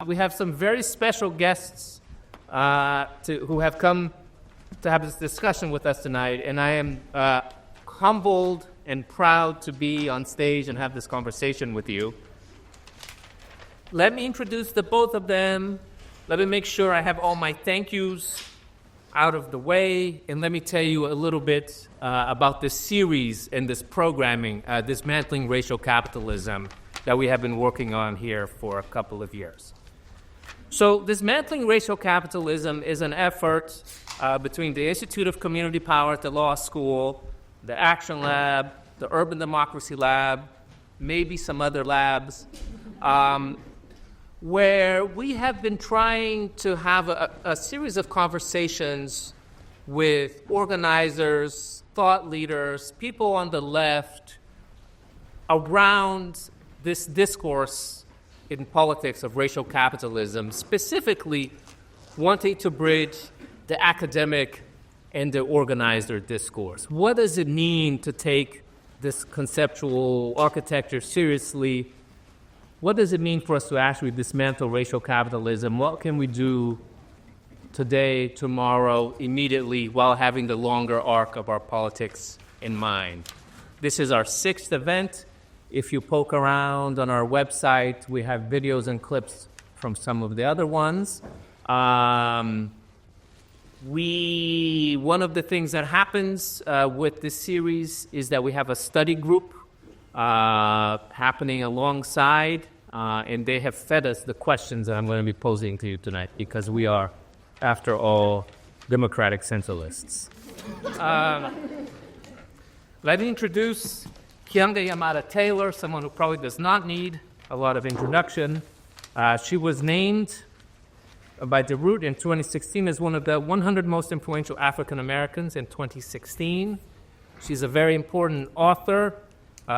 we have some very special guests who have come to have this discussion with us tonight, and I am humbled and proud to be on stage and have this conversation with you. Let me introduce the both of them. Let me make sure I have all my thank yous out of the way, and let me tell you a little bit about this series and this programming, Dismantling Racial Capitalism, that we have been working on here for a couple of years. So Dismantling Racial Capitalism is an effort between the Institute of Community Power at the Law School, the Action Lab, the Urban Democracy Lab, maybe some other labs, where we have been trying to have a series of conversations with organizers, thought leaders, people on the left around this discourse in politics of racial capitalism, specifically wanting to bridge the academic and the organizer discourse. What does it mean to take this conceptual architecture seriously? What does it mean for us to actually dismantle racial capitalism? What can we do today, tomorrow, immediately, while having the longer arc of our politics in mind? This is our 6th event. If you poke around on our website, we have videos and clips from some of the other ones. One of the things that happens with this series is that we have a study group happening alongside, and they have fed us the questions that I'm going to be posing to you tonight, because we are, after all, democratic centralists. Let me introduce Keaanga-Yamahtta Taylor, someone who probably does not need a lot of introduction. She was named by LeftRoots in 2016 as one of the 100 most influential African Americans in 2016. She's a very important author.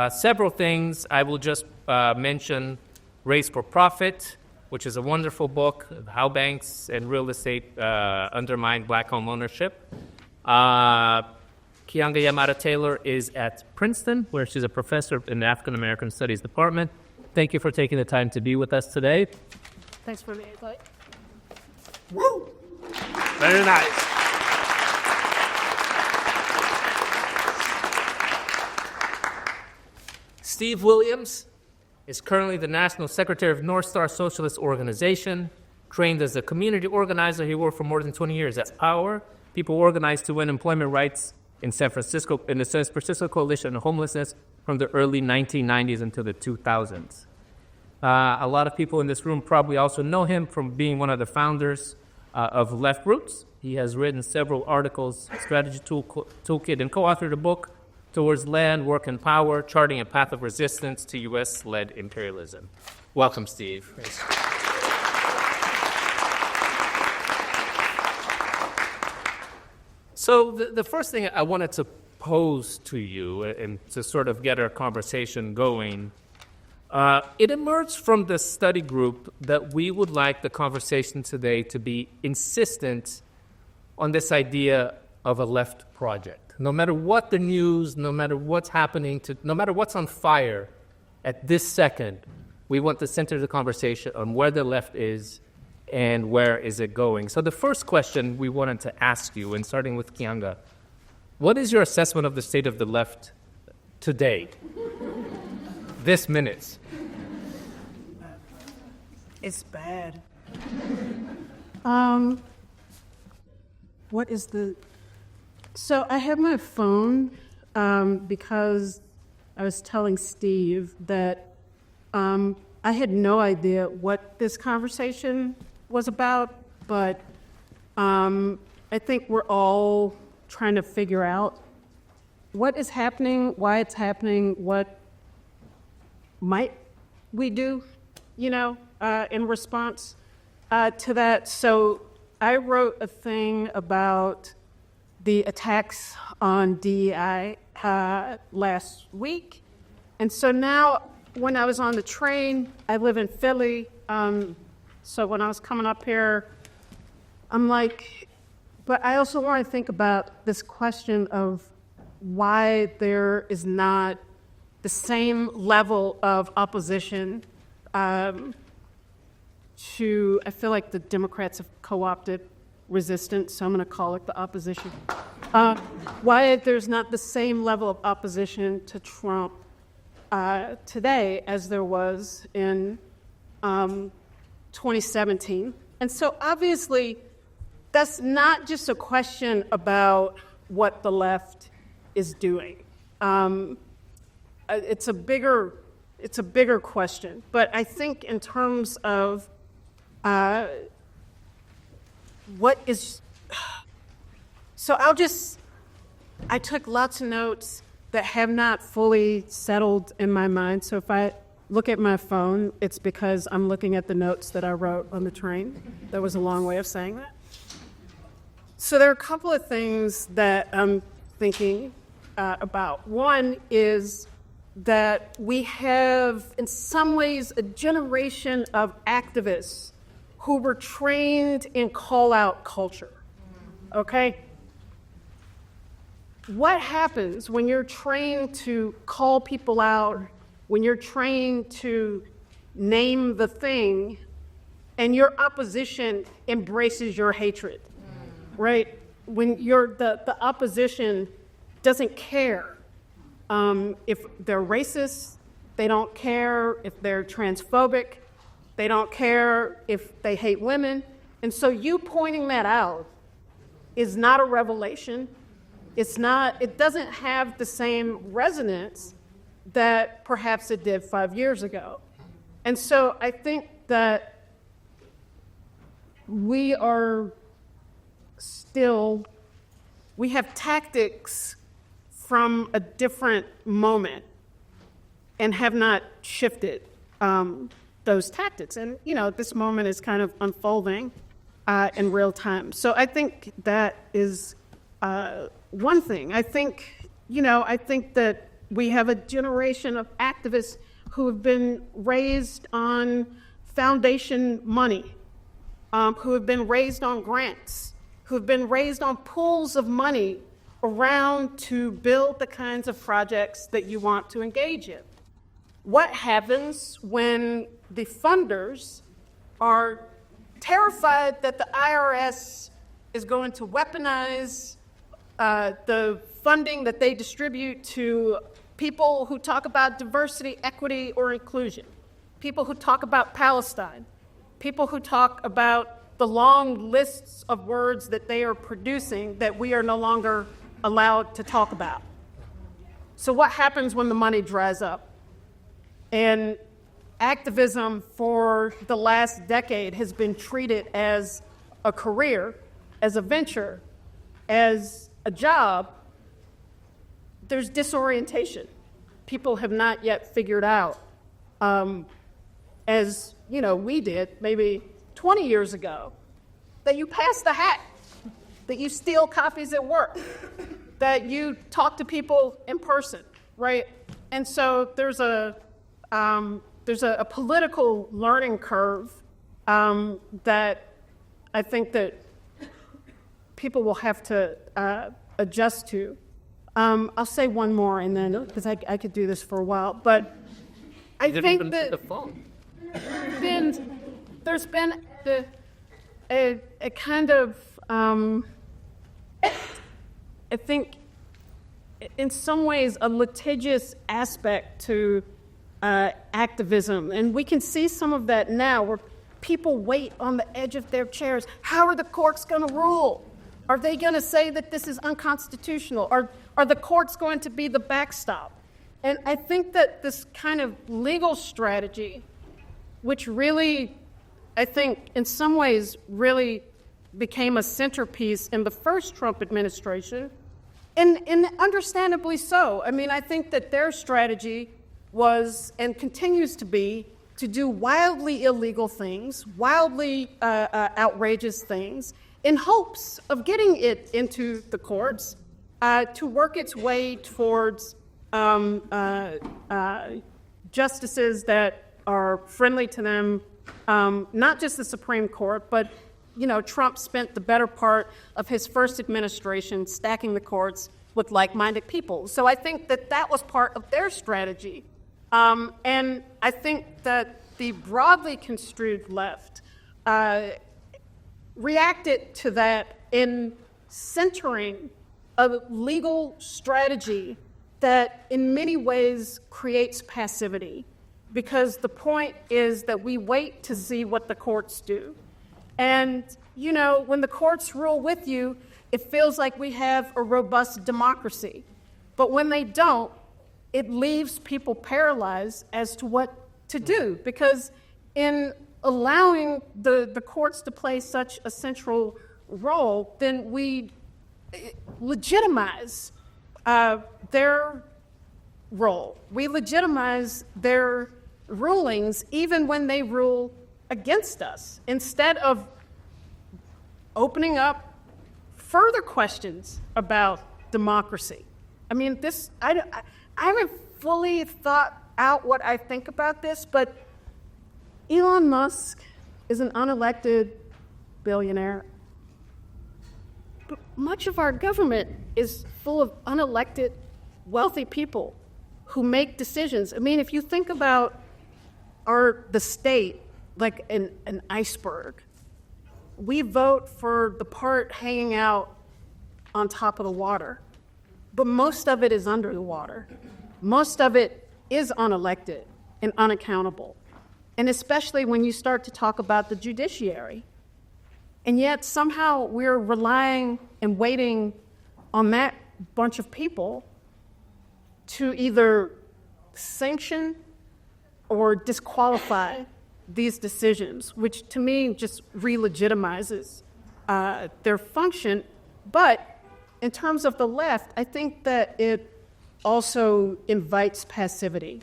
Several things. I will just mention Race for Profit, which is a wonderful book, how banks and real estate undermine black home ownership. Keaanga-Yamahtta Taylor is at Princeton, where she's a professor in the African American Studies Department. Thank you for taking the time to be with us today. Thanks for the invite. Woo! Very nice. Steve Williams is currently the National Secretary of North Star Socialist Organization. Trained as a community organizer, he worked for more than 20 years at Power. People organized to win employment rights in the San Francisco Coalition on Homelessness from the early 1990s until the 2000s. A lot of people in this room probably also know him from being one of the founders of LeftRoots. He has written several articles, strategy toolkit, and co-authored a book, Towards Land, Work, and Power, Charting a Path of Resistance to U.S.-Led Imperialism. Welcome, Steve. Thanks. So the first thing I wanted to pose to you and to sort of get our conversation going, it emerged from the study group that we would like the conversation today to be insistent on this idea of a left project. No matter what the news, no matter what's happening, no matter what's on fire at this second, we want to center the conversation on where the left is and where is it going. So the first question we wanted to ask you, and starting with Keaanga, what is your assessment of the state of the left today? This minute. It's bad. What is the... So I have my phone because I was telling Steve that I had no idea what this conversation was about, but I think we're all trying to figure out what is happening, why it's happening, what might we do, in response to that. So I wrote a thing about the attacks on DEI last week. And so now when I was on the train, I live in Philly, so when I was coming up here, I'm like, but I also want to think about this question of why there is not the same level of opposition I feel like the Democrats have co-opted resistance, so I'm going to call it the opposition. Why there's not the same level of opposition to Trump today as there was in 2017. And so obviously, that's not just a question about what the left is doing. It's a bigger question. But I think in terms of what is, so I took lots of notes that have not fully settled in my mind. So if I look at my phone, it's because I'm looking at the notes that I wrote on the train. That was a long way of saying that. So there are a couple of things that I'm thinking about. One is that we have, in some ways, a generation of activists who were trained in call-out culture, okay? What happens when you're trained to call people out, when you're trained to name the thing, and your opposition embraces your hatred, right? When the opposition doesn't care if they're racist, they don't care if they're transphobic, they don't care if they hate women. And so you pointing that out is not a revelation. It doesn't have the same resonance that perhaps it did 5 years ago. And so I think that we have tactics from a different moment and have not shifted those tactics. And, this moment is kind of unfolding in real time. So I think that is one thing. I think that we have a generation of activists who have been raised on foundation money, who have been raised on grants, who have been raised on pools of money around to build the kinds of projects that you want to engage in. What happens when the funders are terrified that the IRS is going to weaponize the funding that they distribute to people who talk about diversity, equity, or inclusion, people who talk about Palestine, people who talk about the long lists of words that they are producing that we are no longer allowed to talk about? So what happens when the money dries up? And activism for the last decade has been treated as a career, as a venture, as a job. There's disorientation. People have not yet figured out, as we did maybe 20 years ago, that you pass the hat, that you steal coffees at work, that you talk to people in person, right? And so there's a political learning curve that I think that people will have to adjust to. I'll say one more, and then because I could do this for a while, but I think that there's been a kind of I think in some ways a litigious aspect to activism, and we can see some of that now where people wait on the edge of their chairs. How are the courts going to rule? Are they going to say that this is unconstitutional? Are the courts going to be the backstop? And I think that this kind of legal strategy, which really, I think, in some ways really became a centerpiece in the first Trump administration, and understandably so. I mean, I think that their strategy was and continues to be to do wildly illegal things, wildly outrageous things, in hopes of getting it into the courts to work its way towards justices that are friendly to them, not just the Supreme Court, but Trump spent the better part of his first administration stacking the courts with like-minded people. So I think that was part of their strategy. And I think that the broadly construed left, reacted to that in centering a legal strategy that in many ways creates passivity, because the point is that we wait to see what the courts do. And, you know, when the courts rule with you, it feels like we have a robust democracy. But when they don't, it leaves people paralyzed as to what to do, because in allowing the courts to play such a central role, then we legitimize their role. We legitimize their rulings even when they rule against us, instead of opening up further questions about democracy. I mean, I haven't fully thought out what I think about this, but Elon Musk is an unelected billionaire. But much of our government is full of unelected, wealthy people who make decisions. I mean, if you think about the state like an iceberg, we vote for the part hanging out on top of the water, but most of it is under the water. Most of it is unelected and unaccountable, and especially when you start to talk about the judiciary. And yet somehow we're relying and waiting on that bunch of people to either sanction or disqualify these decisions, which to me just re-legitimizes their function. But in terms of the left, I think that it also invites passivity.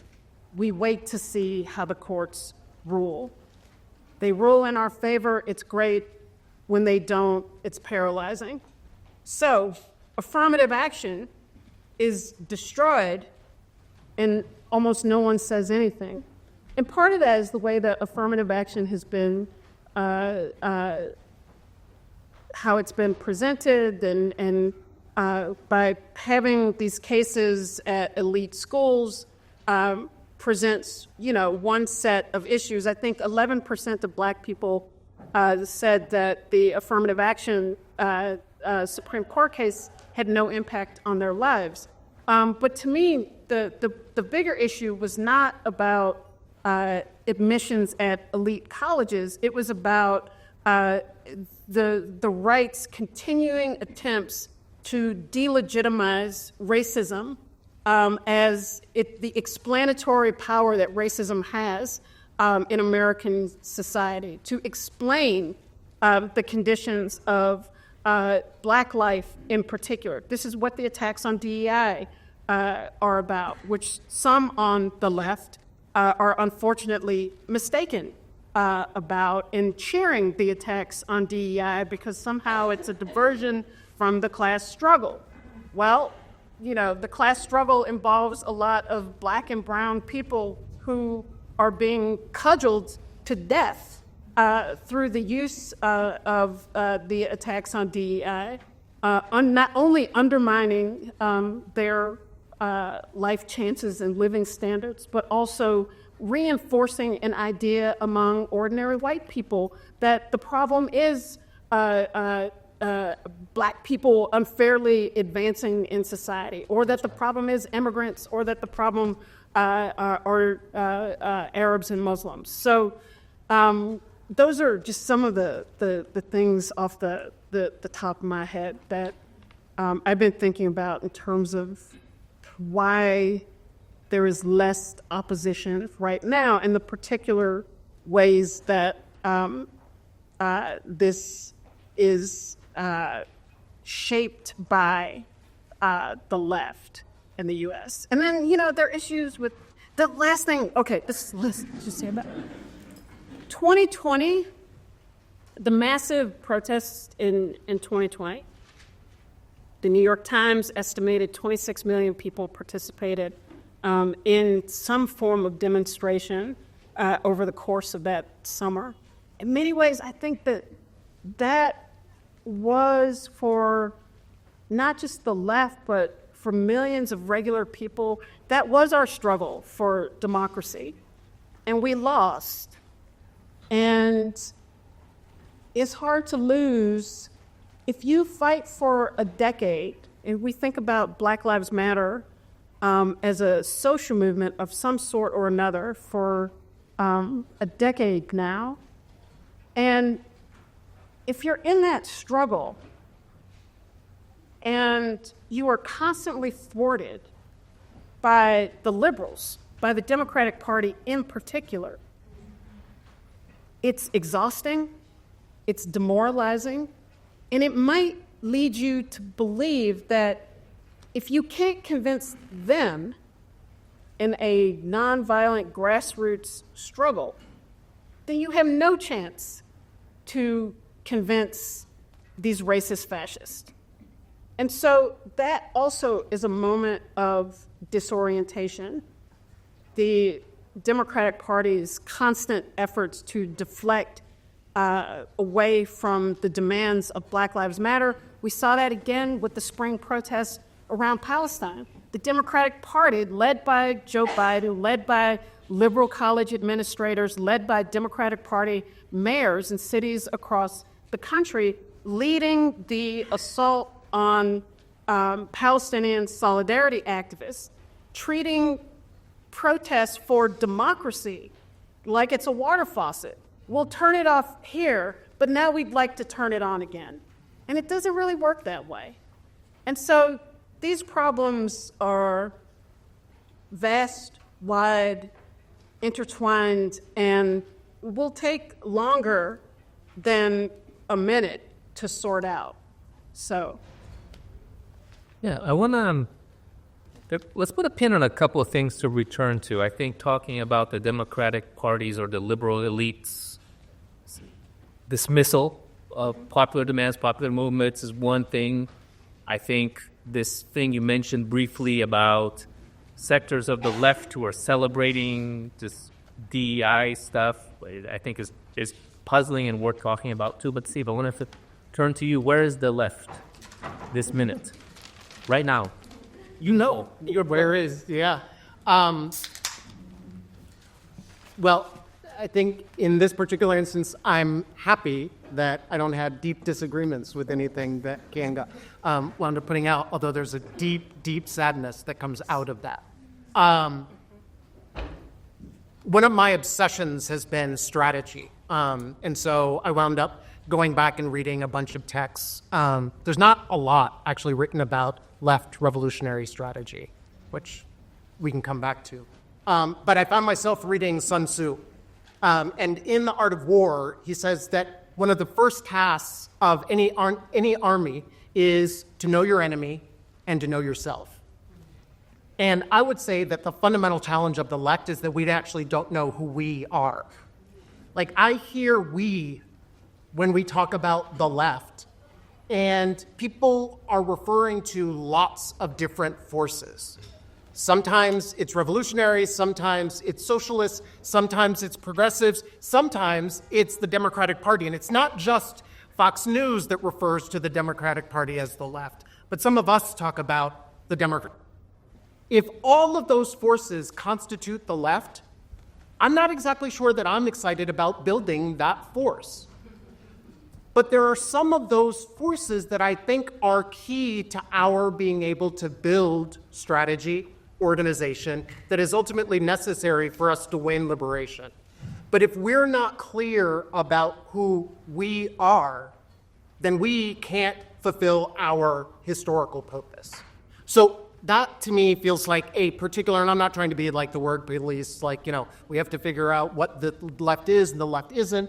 We wait to see how the courts rule. They rule in our favor, it's great. When they don't, it's paralyzing. So affirmative action is destroyed and almost no one says anything. And part of that is the way that affirmative action has been, how it's been presented, and by having these cases at elite schools presents, one set of issues. I think 11% of Black people said that the affirmative action Supreme Court case had no impact on their lives. But to me, the bigger issue was not about admissions at elite colleges. It was about the right's continuing attempts to delegitimize racism as the explanatory power that racism has in American society, to explain the conditions of Black life in particular. This is what the attacks on DEI are about, which some on the left are unfortunately mistaken about in cheering the attacks on DEI because somehow it's a diversion from the class struggle. Well, the class struggle involves a lot of Black and brown people who are being cudgeled to death through the use of the attacks on DEI, not only undermining their life chances and living standards, but also reinforcing an idea among ordinary white people that the problem is Black people unfairly advancing in society, or that the problem is immigrants, or that the problem are Arabs and Muslims. So those are just some of the things off the top of my head that I've been thinking about in terms of why there is less opposition right now, and the particular ways that this is shaped by the left in the U.S. And then, there are issues with the last thing. Okay, let's just say about 2020, the massive protests in 2020. The New York Times estimated 26 million people participated in some form of demonstration over the course of that summer. In many ways, I think that was for not just the left, but for millions of regular people, that was our struggle for democracy. And we lost. And is hard to lose if you fight for a decade, and we think about Black Lives Matter as a social movement of some sort or another for a decade now. And if you're in that struggle and you are constantly thwarted by the liberals, by the Democratic Party in particular, it's exhausting, it's demoralizing, and it might lead you to believe that if you can't convince them in a nonviolent grassroots struggle, then you have no chance to convince these racist fascists. And so that also is a moment of disorientation. The Democratic Party's constant efforts to deflect away from the demands of Black Lives Matter. We saw that again with the spring protests around Palestine. The Democratic Party, led by Joe Biden, led by liberal college administrators, led by Democratic Party mayors in cities across the country, leading the assault on Palestinian solidarity activists, treating protests for democracy like it's a water faucet. We'll turn it off here, but now we'd like to turn it on again. And it doesn't really work that way. And so these problems are vast, wide, intertwined, and will take longer than a minute to sort out. So. Yeah, I want to, let's put a pin on a couple of things to return to. I think talking about the Democratic parties or the liberal elites' dismissal of popular demands, popular movements is one thing. I think this thing you mentioned briefly about sectors of the left who are celebrating this DEI stuff, I think is puzzling and worth talking about too. But Steve, I want to turn to you. Where is the left this minute? Right now. You know. Where is, yeah. Well, I think in this particular instance, I'm happy that I don't have deep disagreements with anything that Keaanga wound up putting out, although there's a deep, deep sadness that comes out of that. One of my obsessions has been strategy. And so I wound up going back and reading a bunch of texts. There's not a lot actually written about left revolutionary strategy, which we can come back to. But I found myself reading Sun Tzu. And in The Art of War, he says that one of the first tasks of any army is to know your enemy and to know yourself. And I would say that the fundamental challenge of the left is that we actually don't know who we are. Like, I hear we when we talk about the left, and people are referring to lots of different forces. Sometimes it's revolutionaries, sometimes it's socialists, sometimes it's progressives, sometimes it's the Democratic Party. And it's not just Fox News that refers to the Democratic Party as the left, but some of us talk about the Democrat. If all of those forces constitute the left, I'm not exactly sure that I'm excited about building that force. But there are some of those forces that I think are key to our being able to build strategy, organization that is ultimately necessary for us to win liberation. But if we're not clear about who we are, then we can't fulfill our historical purpose. So that to me feels like a particular, and I'm not trying to be like the word police, like, we have to figure out what the left is and the left isn't.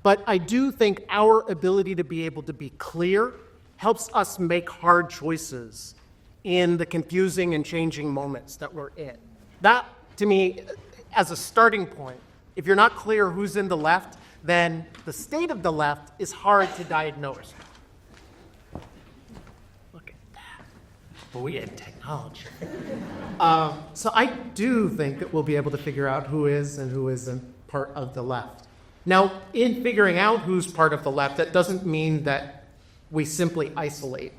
But I do think our ability to be able to be clear helps us make hard choices in the confusing and changing moments that we're in. That, to me, as a starting point, if you're not clear who's in the left, then the state of the left is hard to diagnose. Look at that. We had technology. So I do think that we'll be able to figure out who is and who isn't part of the left. Now, in figuring out who's part of the left, that doesn't mean that we simply isolate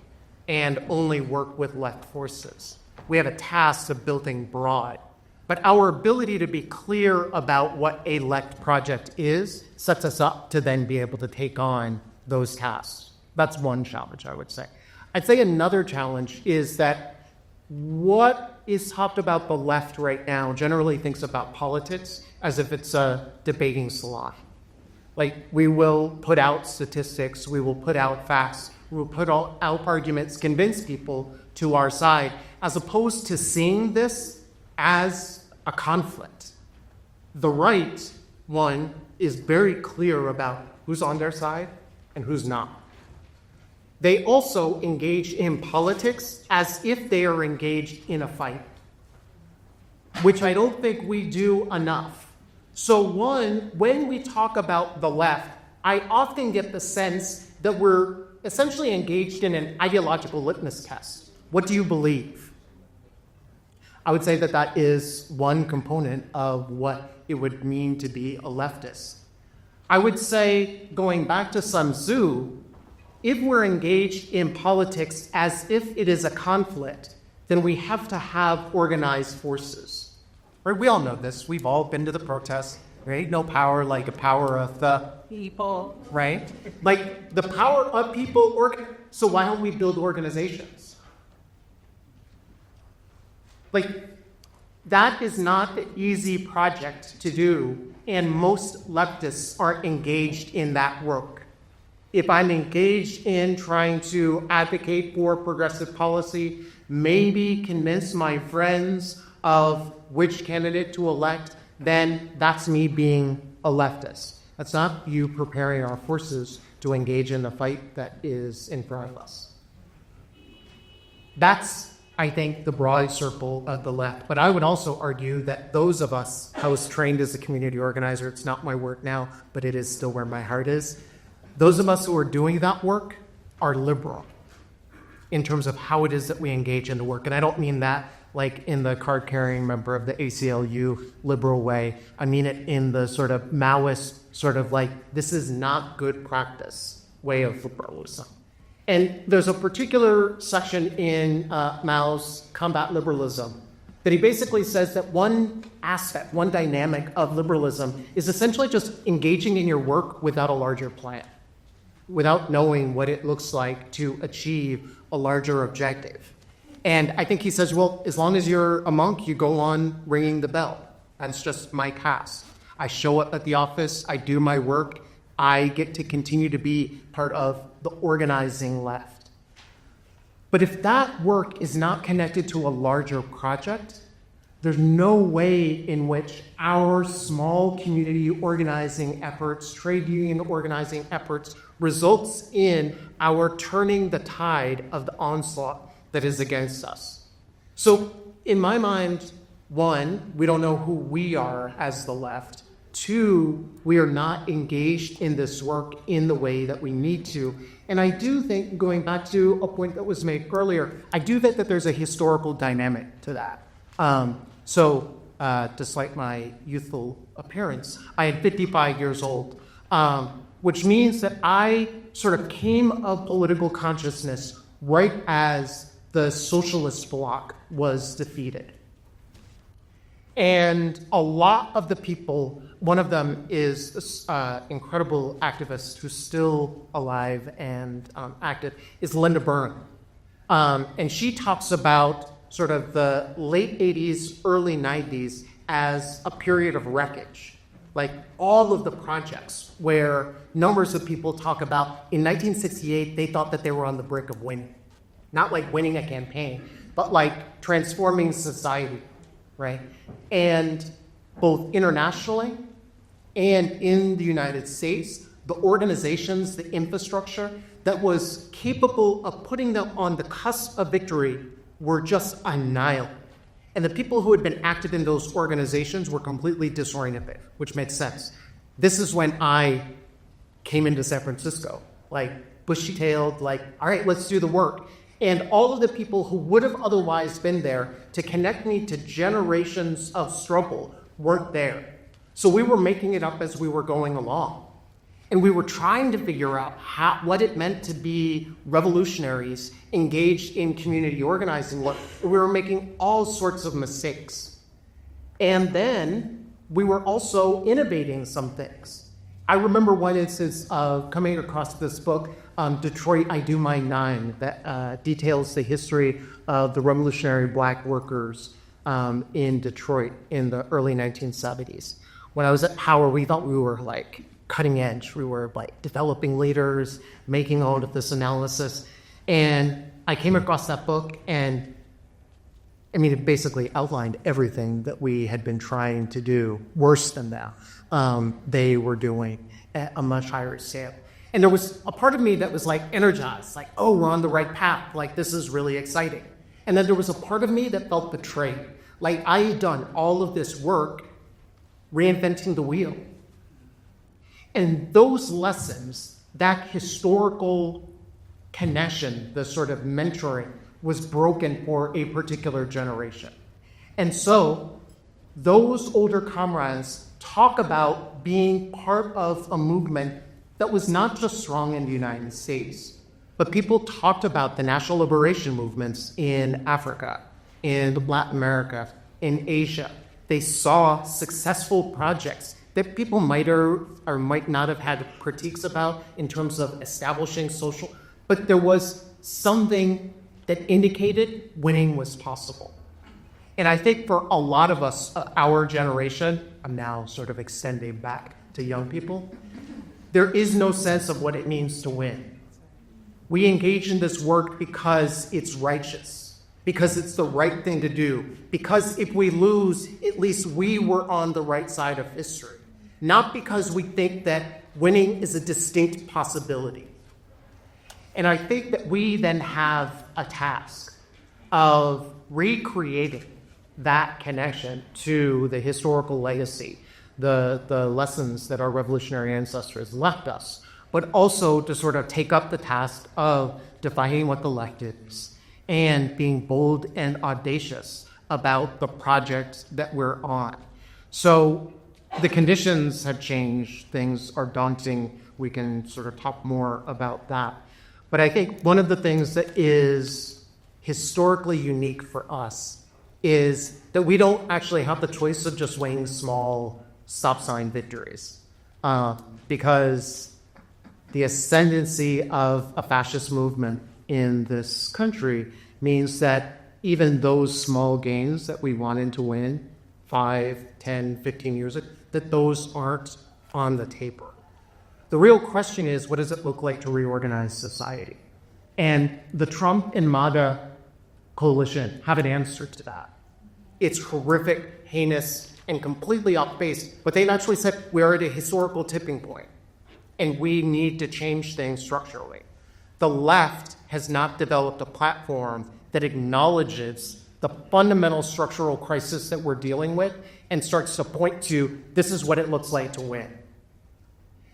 and only work with left forces. We have a task of building broad. But our ability to be clear about what a left project is sets us up to then be able to take on those tasks. That's one challenge, I would say. I'd say another challenge is that what is talked about the left right now generally thinks about politics as if it's a debating salon. Like, we will put out statistics, we will put out facts, we will put out arguments, convince people to our side, as opposed to seeing this as a conflict. The right one is very clear about who's on their side and who's not. They also engage in politics as if they are engaged in a fight, which I don't think we do enough. So one, when we talk about the left, I often get the sense that we're essentially engaged in an ideological litmus test. What do you believe? I would say that that is one component of what it would mean to be a leftist. I would say, going back to Sun Tzu, if we're engaged in politics as if it is a conflict, then we have to have organized forces. Right? We all know this. We've all been to the protests. There ain't no power like a power of the people, right? Like the power of people, so why don't we build organizations? Like, that is not an easy project to do, and most leftists aren't engaged in that work. If I'm engaged in trying to advocate for progressive policy, maybe convince my friends of which candidate to elect, then that's me being a leftist. That's not you preparing our forces to engage in the fight that is in front of us. That's, I think, the broad circle of the left. But I would also argue that those of us, I was trained as a community organizer, it's not my work now, but it is still where my heart is. Those of us who are doing that work are liberal in terms of how it is that we engage in the work. And I don't mean that like in the card-carrying member of the ACLU liberal way. I mean it in the sort of Maoist, sort of like, this is not good practice way of liberalism. And there's a particular section in Mao's Combat Liberalism that he basically says that one aspect, one dynamic of liberalism is essentially just engaging in your work without a larger plan, without knowing what it looks like to achieve a larger objective. And I think he says, well, as long as you're a monk, you go on ringing the bell. That's just my task. I show up at the office, I do my work, I get to continue to be part of the organizing left. But if that work is not connected to a larger project, there's no way in which our small community organizing efforts, trade union organizing efforts, results in our turning the tide of the onslaught that is against us. So in my mind, one, we don't know who we are as the left. Two, we are not engaged in this work in the way that we need to. And I do think, going back to a point that was made earlier, I do think that there's a historical dynamic to that. Despite my youthful appearance, I am 55 years old, which means that I sort of came of political consciousness right as the socialist bloc was defeated. And a lot of the people, one of them is an incredible activist who's still alive and active, is Linda Byrne. And she talks about sort of the late 80s, early 90s as a period of wreckage. Like all of the projects where numbers of people talk about, in 1968, they thought that they were on the brink of winning. Not like winning a campaign, but like transforming society, right? And both internationally and in the United States, the organizations, the infrastructure that was capable of putting them on the cusp of victory were just annihilated. And the people who had been active in those organizations were completely disoriented, which made sense. This is when I came into San Francisco, like bushy-tailed, like, all right, let's do the work. And all of the people who would have otherwise been there to connect me to generations of struggle weren't there. So we were making it up as we were going along. And we were trying to figure out what it meant to be revolutionaries engaged in community organizing. We were making all sorts of mistakes. And then we were also innovating some things. I remember one instance of coming across this book, Detroit, I Do My Nine, that details the history of the revolutionary black workers in Detroit in the early 1970s. When I was at Howard, we thought we were like cutting edge. We were like developing leaders, making all of this analysis. And I came across that book, and I mean, it basically outlined everything that we had been trying to do, worse than that. They were doing at a much higher scale. And there was a part of me that was like energized, like, oh, we're on the right path. Like, this is really exciting. And then there was a part of me that felt betrayed. Like, I had done all of this work reinventing the wheel. And those lessons, that historical connection, the sort of mentoring, was broken for a particular generation. And so those older comrades talk about being part of a movement that was not just strong in the United States, but people talked about the national liberation movements in Africa, in Latin America, in Asia. They saw successful projects that people might or might not have had critiques about in terms of establishing social, but there was something that indicated winning was possible. And I think for a lot of us, our generation, I'm now sort of extending back to young people, there is no sense of what it means to win. We engage in this work because it's righteous, because it's the right thing to do, because if we lose, at least we were on the right side of history, not because we think that winning is a distinct possibility. And I think that we then have a task of recreating that connection to the historical legacy, the lessons that our revolutionary ancestors left us, but also to sort of take up the task of defining what the left is and being bold and audacious about the project that we're on. So the conditions have changed. Things are daunting. We can sort of talk more about that. But I think one of the things that is historically unique for us is that we don't actually have the choice of just weighing small stop sign victories, because the ascendancy of a fascist movement in this country means that even those small gains that we wanted to win 5, 10, 15 years ago, that those aren't on the table. The real question is, what does it look like to reorganize society? And the Trump and MAGA coalition have an answer to that. It's horrific, heinous, and completely off base, but they actually said we're at a historical tipping point, and we need to change things structurally. The left has not developed a platform that acknowledges the fundamental structural crisis that we're dealing with and starts to point to, this is what it looks like to win.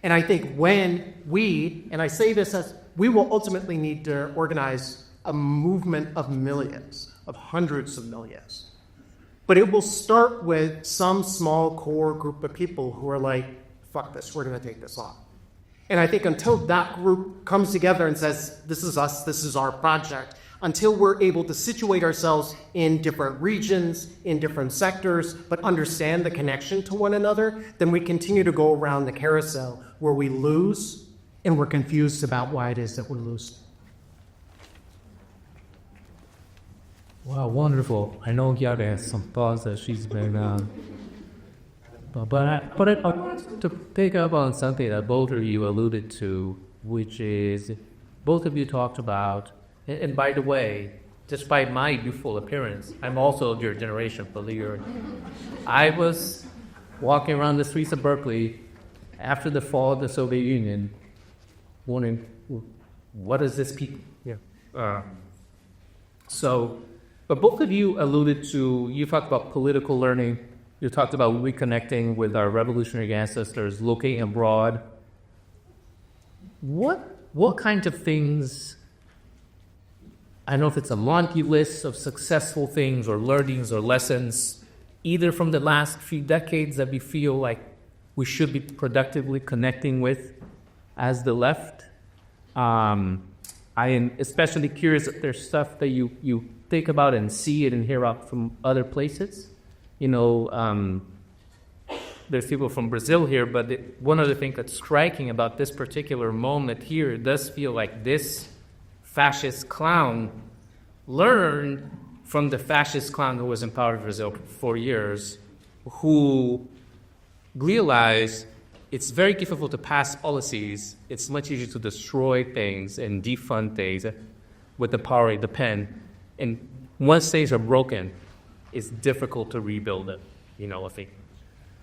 And I think when we, and I say this as, we will ultimately need to organize a movement of millions, of hundreds of millions. But it will start with some small core group of people who are like, fuck this, we're going to take this on. And I think until that group comes together and says, this is us, this is our project, until we're able to situate ourselves in different regions, in different sectors, but understand the connection to one another, then we continue to go around the carousel where we lose and we're confused about why it is that we're losing. Wow, wonderful. I know Keaanga has some thoughts that she's been but I want to pick up on something that both of you alluded to, which is both of you talked about, and by the way, despite my youthful appearance, I'm also your generation believer. I was walking around the streets of Berkeley after the fall of the Soviet Union, wondering, what is this people? Yeah. But both of you alluded to, you talked about political learning, you talked about reconnecting with our revolutionary ancestors, looking abroad. What kinds of things, I don't know if it's a laundry list of successful things or learnings or lessons, either from the last few decades that we feel like we should be productively connecting with as the left? I am especially curious if there's stuff that you think about and see it and hear out from other places. You know, there's people from Brazil here, but one of the things that's striking about this particular moment here, it does feel like this fascist clown learned from the fascist clown who was in power in Brazil for 4 years, who realized it's very difficult to pass policies. It's much easier to destroy things and defund things with the power of the pen. And once things are broken, it's difficult to rebuild it, I think.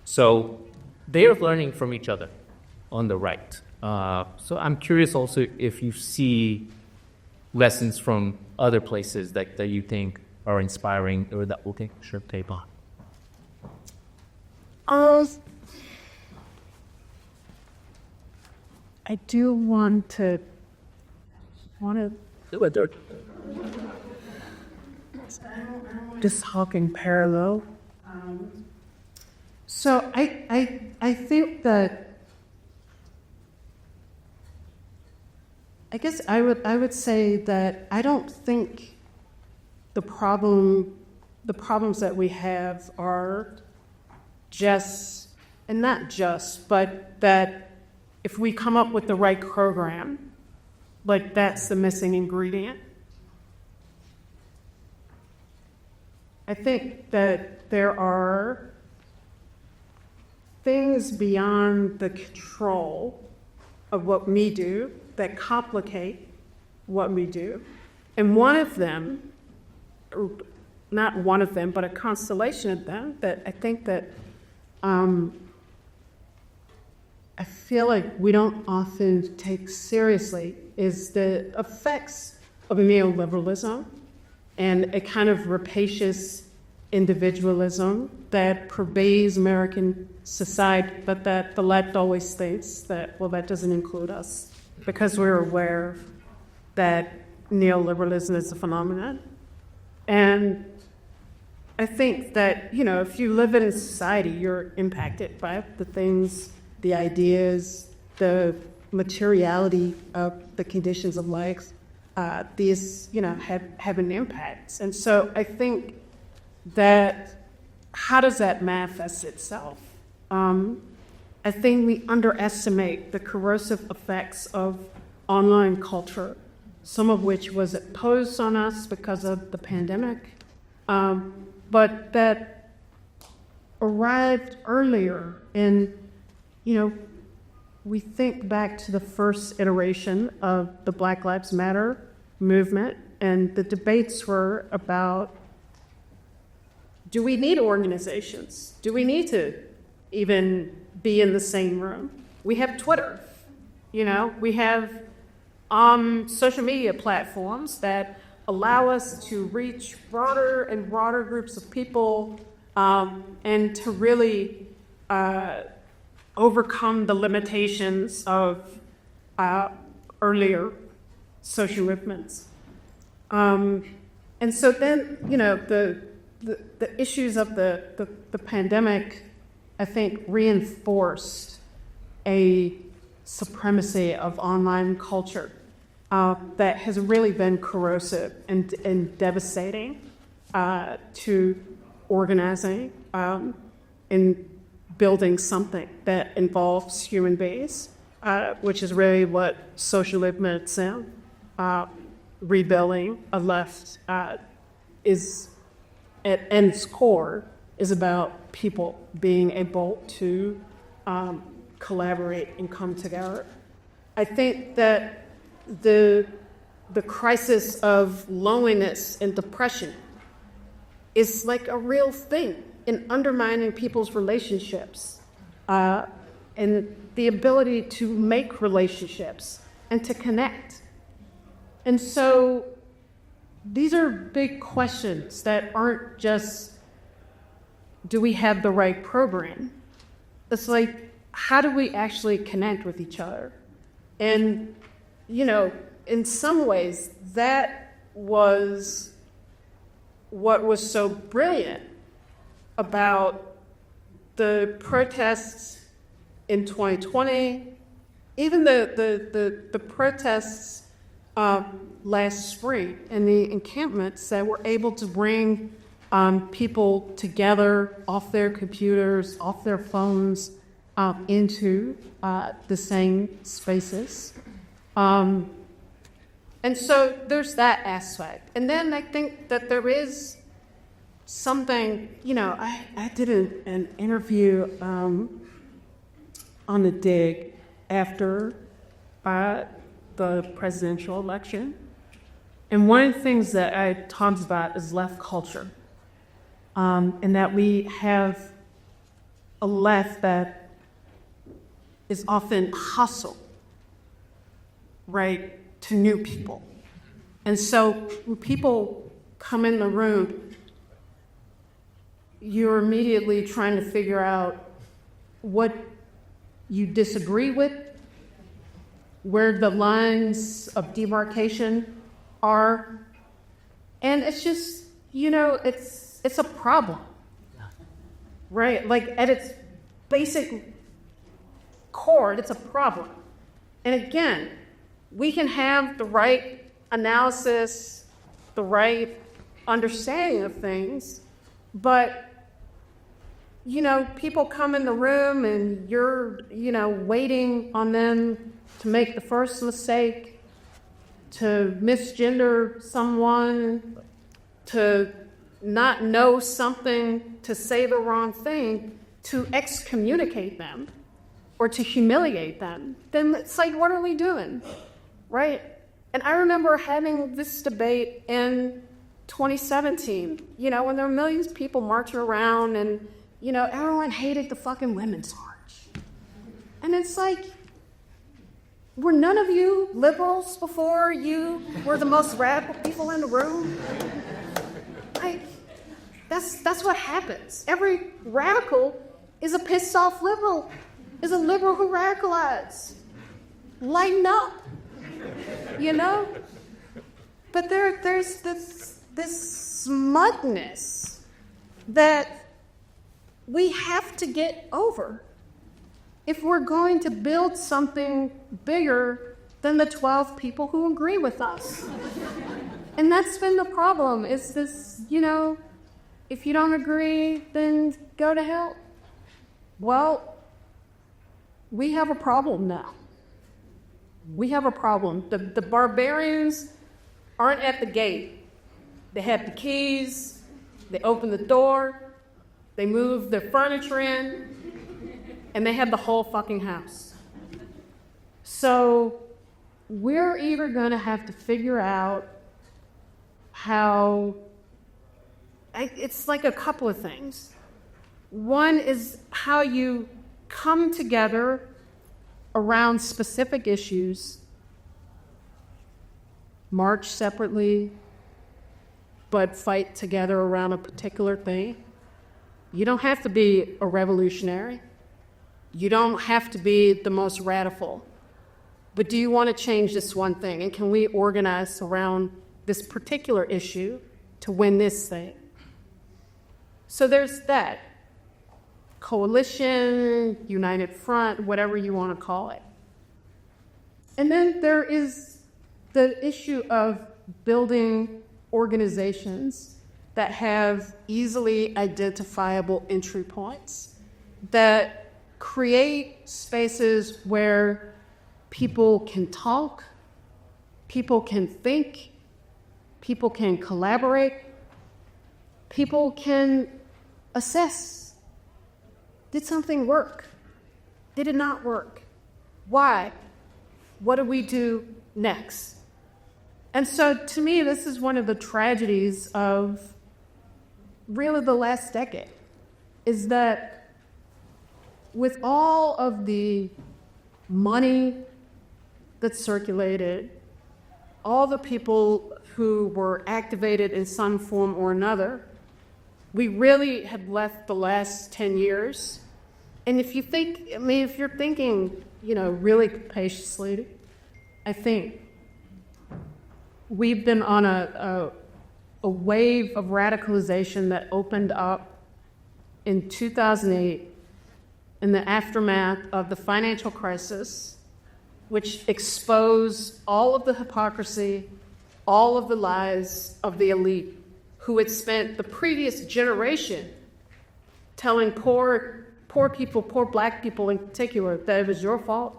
So they are learning from each other on the right. So I'm curious also if you see lessons from other places that you think are inspiring or that okay, sure, tape on. I do want to Do it, Dirk. just talking parallel. So I think that I guess I would say that I don't think the problems that we have are just, and not just, but that if we come up with the right program, like that's the missing ingredient. I think that there are things beyond the control of what we do that complicate what we do. And one of them, or not one of them, but a constellation of them that I think that I feel like we don't often take seriously is the effects of neoliberalism and a kind of rapacious individualism that pervades American society, but that the left always states that, well, that doesn't include us, because we're aware that neoliberalism is a phenomenon. And I think that, if you live in a society, you're impacted by the things, the ideas, the materiality of the conditions of life. These, have an impact. And so I think that how does that manifest itself? I think we underestimate the corrosive effects of online culture, some of which was imposed on us because of the pandemic, but that arrived earlier. And, we think back to the first iteration of the Black Lives Matter movement, and the debates were about, do we need organizations? Do we need to even be in the same room? We have Twitter, we have social media platforms that allow us to reach broader and broader groups of people and to really overcome the limitations of earlier social movements. And so then, the issues of the pandemic, I think, reinforced a supremacy of online culture that has really been corrosive and devastating to organizing and building something that involves human beings, which is really what socialism itself, rebuilding a left, is at its core is about people being able to collaborate and come together. I think that the crisis of loneliness and depression is like a real thing in undermining people's relationships and the ability to make relationships and to connect. And so these are big questions that aren't just, do we have the right program? It's like, how do we actually connect with each other? And, in some ways, that was what was so brilliant about the protests in 2020, even the protests last spring and the encampments that were able to bring people together off their computers, off their phones, into the same spaces. And so there's that aspect. And then I think that there is something, I did an interview on the Dig after the presidential election. And one of the things that I talked about is left culture, and that we have a left that is often hostile, right, to new people. And so when people come in the room, you're immediately trying to figure out what you disagree with, where the lines of demarcation are. And it's just, it's a problem, right? Like at its basic core, it's a problem. And again, we can have the right analysis, the right understanding of things, but people come in the room and you're, waiting on them to make the first mistake, to misgender someone, to not know something, to say the wrong thing, to excommunicate them or to humiliate them. Then it's like, what are we doing, right? And I remember having this debate in 2017, when there were millions of people marching around and, everyone hated the fucking Women's March. And it's like, were none of you liberals before you were the most radical people in the room? Like, that's what happens. Every radical is a pissed off liberal, is a liberal who radicalized. Lighten up, But there's this smugness that we have to get over if we're going to build something bigger than the 12 people who agree with us. And that's been the problem, is this, if you don't agree, then go to hell. Well, we have a problem now. We have a problem. The barbarians aren't at the gate. They have the keys, they open the door, they move their furniture in, and they have the whole fucking house. So we're either going to have to figure out how, it's like a couple of things. One is how you come together around specific issues, march separately, but fight together around a particular thing. You don't have to be a revolutionary. You don't have to be the most radical. But do you want to change this one thing? And can we organize around this particular issue to win this thing? So there's that. Coalition, united front, whatever you want to call it. And then there is the issue of building organizations that have easily identifiable entry points, that create spaces where people can talk, people can think, people can collaborate, people can assess. Did something work? Did it not work? Why? What do we do next? And so to me, this is one of the tragedies of really the last decade, is that with all of the money that circulated, all the people who were activated in some form or another, we really have left the last 10 years. And if you're thinking, really capaciously, I think we've been on a wave of radicalization that opened up in 2008 in the aftermath of the financial crisis, which exposed all of the hypocrisy, all of the lies of the elite who had spent the previous generation telling poor people, poor black people in particular, that it was your fault,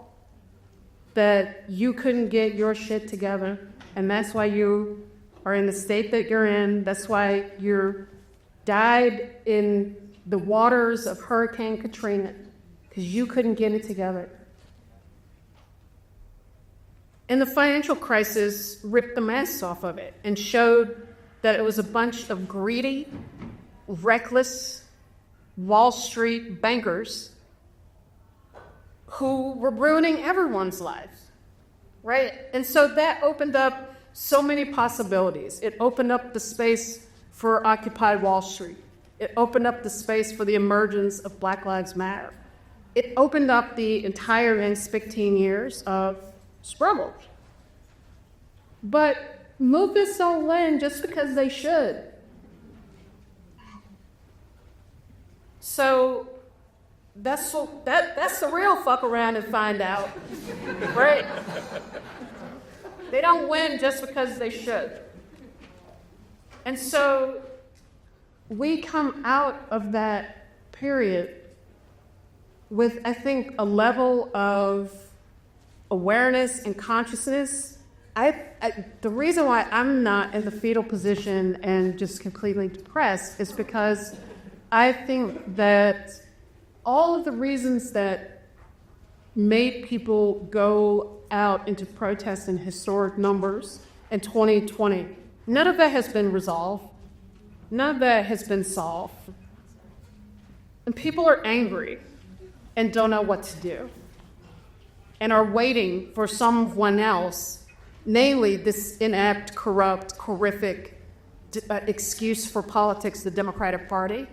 that you couldn't get your shit together, and that's why you are in the state that you're in. That's why you died in the waters of Hurricane Katrina, because you couldn't get it together. And the financial crisis ripped the masks off of it and showed that it was a bunch of greedy, reckless Wall Street bankers who were ruining everyone's lives, right? And so that opened up so many possibilities. It opened up the space for Occupy Wall Street. It opened up the space for the emergence of Black Lives Matter. It opened up the entire next 15 years of struggle. But movements don't win just because they should. So that's the real fuck around and find out, right? They don't win just because they should. And so we come out of that period with, I think, a level of awareness and consciousness. The reason why I'm not in the fetal position and just completely depressed is because I think that all of the reasons that made people go out into protest in historic numbers in 2020, none of that has been resolved. None of that has been solved. And people are angry and don't know what to do and are waiting for someone else, namely this inept, corrupt, horrific excuse for politics, the Democratic Party.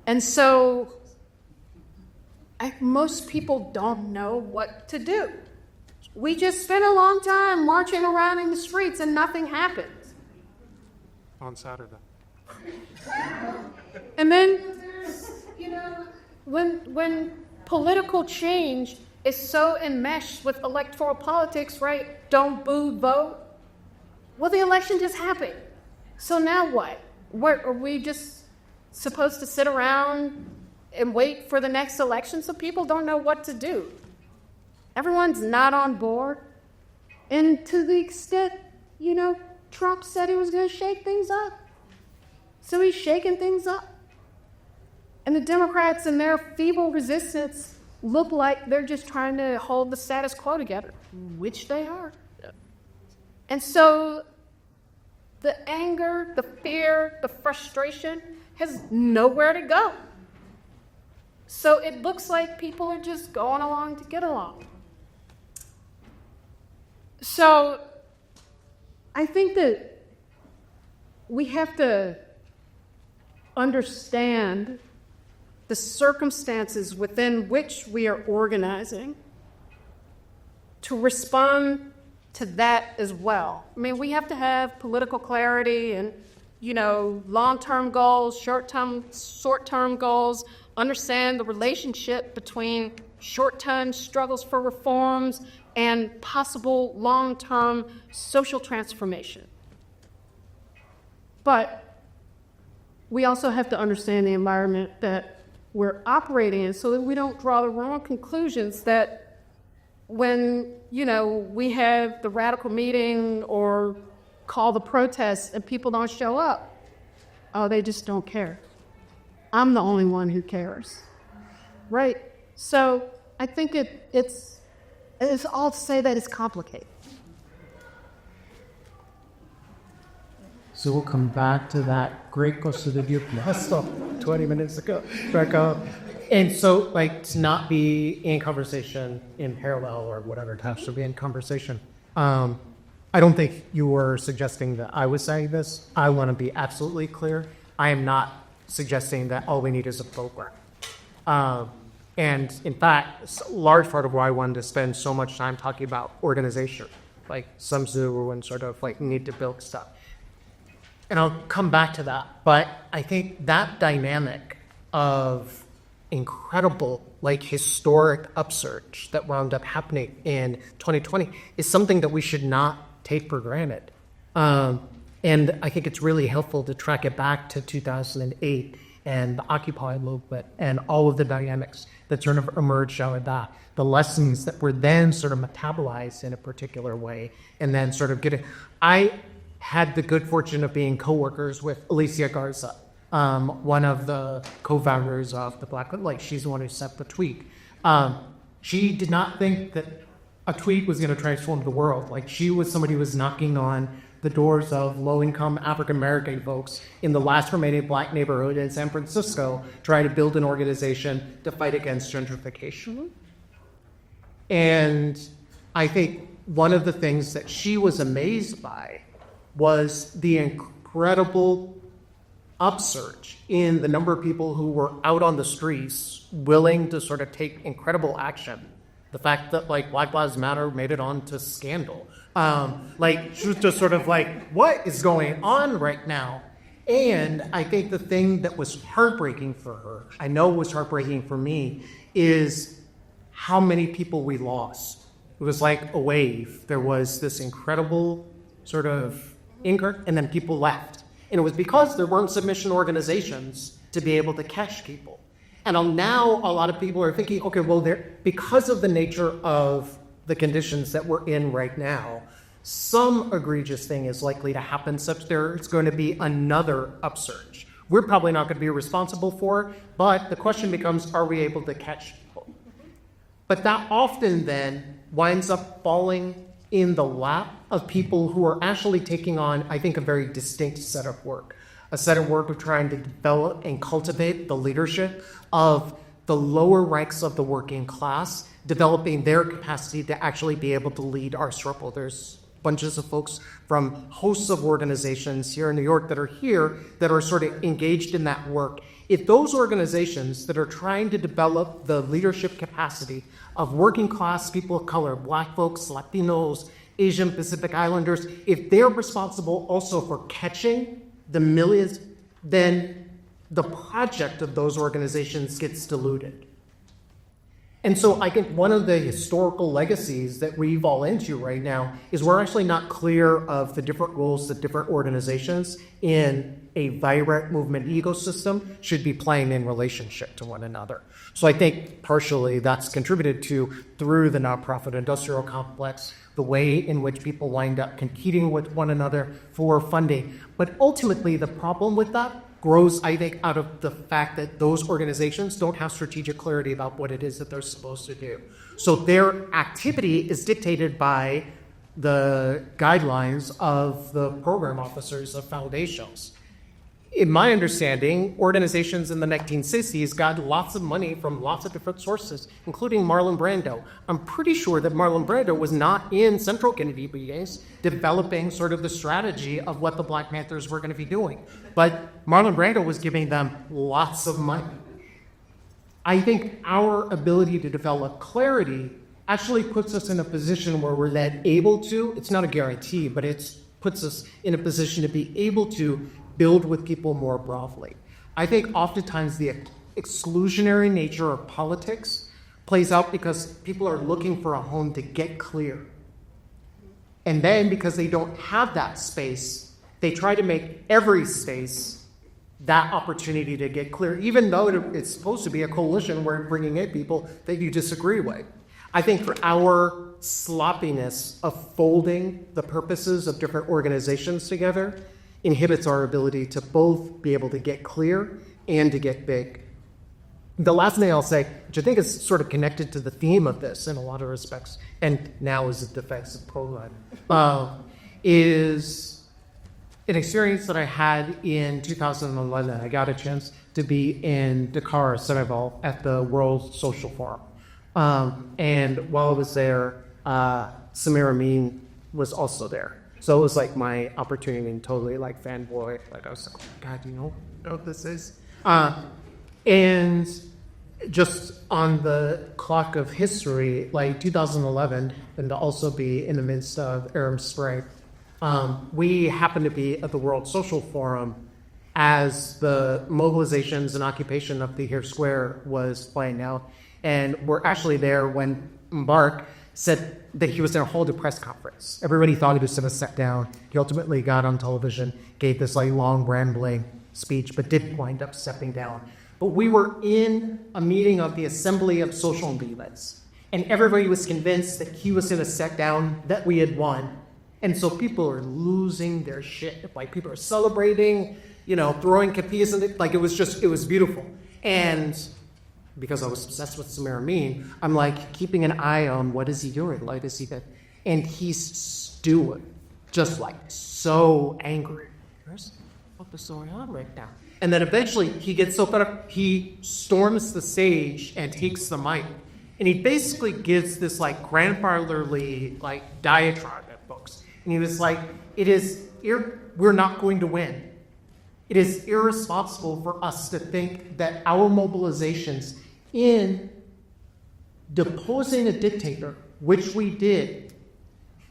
And so most people don't know what to do. We just spent a long time marching around in the streets and nothing happened. On Saturday. And then, when political change is so enmeshed with electoral politics, right? Don't boo, vote. Well, the election just happened. So now what? Are we just supposed to sit around and wait for the next election? So people don't know what to do. Everyone's not on board. And to the extent, Trump said he was going to shake things up. So he's shaking things up. And the Democrats in their feeble resistance look like they're just trying to hold the status quo together, which they are. And so the anger, the fear, the frustration has nowhere to go. So it looks like people are just going along to get along. So I think that we have to understand the circumstances within which we are organizing to respond to that as well. I mean, we have to have political clarity and, long-term goals, short-term goals, understand the relationship between short-term struggles for reforms and possible long-term social transformation. But we also have to understand the environment that we're operating in so that we don't draw the wrong conclusions that when, we have the radical meeting or call the protest and people don't show up, they just don't care. I'm the only one who cares, right? So I think it's all to say that it's complicated. So we'll come back to that great question that you asked 20 minutes ago. Back up. And so, to not be in conversation in parallel or whatever it has to be in conversation, I don't think you were suggesting that I was saying this. I want to be absolutely clear. I am not suggesting that all we need is a program. And in fact, a large part of why I wanted to spend so much time talking about organization, some do and sort of need to build stuff. And I'll come back to that. But I think that dynamic of incredible, historic upsurge that wound up happening in 2020 is something that we should not take for granted. And And I think it's really helpful to track it back to 2008 and the Occupy movement and all of the dynamics that sort of emerged out of that. The lessons that were then sort of metabolized in a particular way and then sort of getting. I had the good fortune of being co-workers with Alicia Garza, one of the co-founders of the Black, like she's the one who set the tweet. She did not think that a tweet was going to transform the world. Like she was somebody who was knocking on the doors of low-income African-American folks in the last remaining Black neighborhood in San Francisco, trying to build an organization to fight against gentrification. And I think one of the things that she was amazed by was the incredible upsurge in the number of people who were out on the streets willing to sort of take incredible action. The fact that like Black Lives Matter made it onto Scandal. Like she was just sort of like, what is going on right now? And I think the thing that was heartbreaking for her, I know was heartbreaking for me, is how many people we lost. It was like a wave. There was this incredible sort of incur, and then people left. And it was because there weren't submission organizations to be able to catch people. And now a lot of people are thinking, okay, well, because of the nature of the conditions that we're in right now, some egregious thing is likely to happen such there's going to be another upsurge. We're probably not going to be responsible for it, but the question becomes, are we able to catch people? But that often then winds up falling in the lap of people who are actually taking on, I think, a very distinct set of work. A set of work of trying to develop and cultivate the leadership of the lower ranks of the working class, developing their capacity to actually be able to lead our struggle. There's bunches of folks from hosts of organizations here in New York that are here that are sort of engaged in that work. If those organizations that are trying to develop the leadership capacity of working class people of color, Black folks, Latinos, Asian Pacific Islanders, if they're responsible also for catching the millions, then the project of those organizations gets diluted. And so I think one of the historical legacies that we fall into right now is we're actually not clear of the different roles that different organizations in a vibrant movement ecosystem should be playing in relationship to one another. So I think partially that's contributed to, through the nonprofit industrial complex, the way in which people wind up competing with one another for funding. But ultimately, the problem with that grows, I think, out of the fact that those organizations don't have strategic clarity about what it is that they're supposed to do. So their activity is dictated by the guidelines of the program officers of foundations. In my understanding, organizations in the 1960s got lots of money from lots of different sources, including Marlon Brando. I'm pretty sure that Marlon Brando was not in Central Kennedy meetings developing sort of the strategy of what the Black Panthers were going to be doing. But Marlon Brando was giving them lots of money. I think our ability to develop clarity actually puts us in a position where we're then able to, it's not a guarantee, but it puts us in a position to be able to build with people more broadly. I think oftentimes the exclusionary nature of politics plays out because people are looking for a home to get clear. And then because they don't have that space, they try to make every space that opportunity to get clear, even though it's supposed to be a coalition where bringing in people that you disagree with. I think for our sloppiness of folding the purposes of different organizations together inhibits our ability to both be able to get clear and to get big. The last thing I'll say, which I think is sort of connected to the theme of this in a lot of respects, and now is the defense of pro-life, is an experience that I had in 2011. I got a chance to be in Dakar, Senegal, at the World Social Forum. And while I was there, Samir Amin was also there. So it was like my opportunity and totally like fanboy. Like I was like, oh God, you know what this is? And just on the clock of history, like 2011, and to also be in the midst of Arab Spring, we happened to be at the World Social Forum as the mobilizations and occupation of Tahrir Square was playing out. And we're actually there when Mubarak said that he was going to hold a press conference. Everybody thought he was going to sit down. He ultimately got on television, gave this like long rambling speech, but did wind up stepping down. But we were in a meeting of the Assembly of Social Movements, and everybody was convinced that he was going to sit down, that we had won. And so people are losing their shit. Like people are celebrating, throwing capis, and like it was beautiful. And because I was obsessed with Samir Amin, I'm like keeping an eye on what is he doing? Like, is he that? And he's stewing, just like so angry. What is going on right now? And then eventually he gets so fed up, he storms the stage and takes the mic. And he basically gives this like grandfatherly like diatribe at folks. And he was like, we're not going to win. It is irresponsible for us to think that our mobilizations in deposing a dictator, which we did,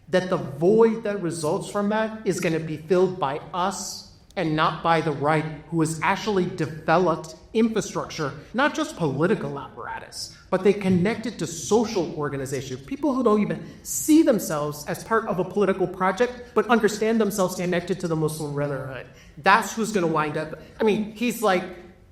that the void that results from that is going to be filled by us and not by the right, who has actually developed infrastructure, not just political apparatus, but they connect it to social organization. People who don't even see themselves as part of a political project, but understand themselves connected to the Muslim Brotherhood. That's who's going to wind up. I mean, he's like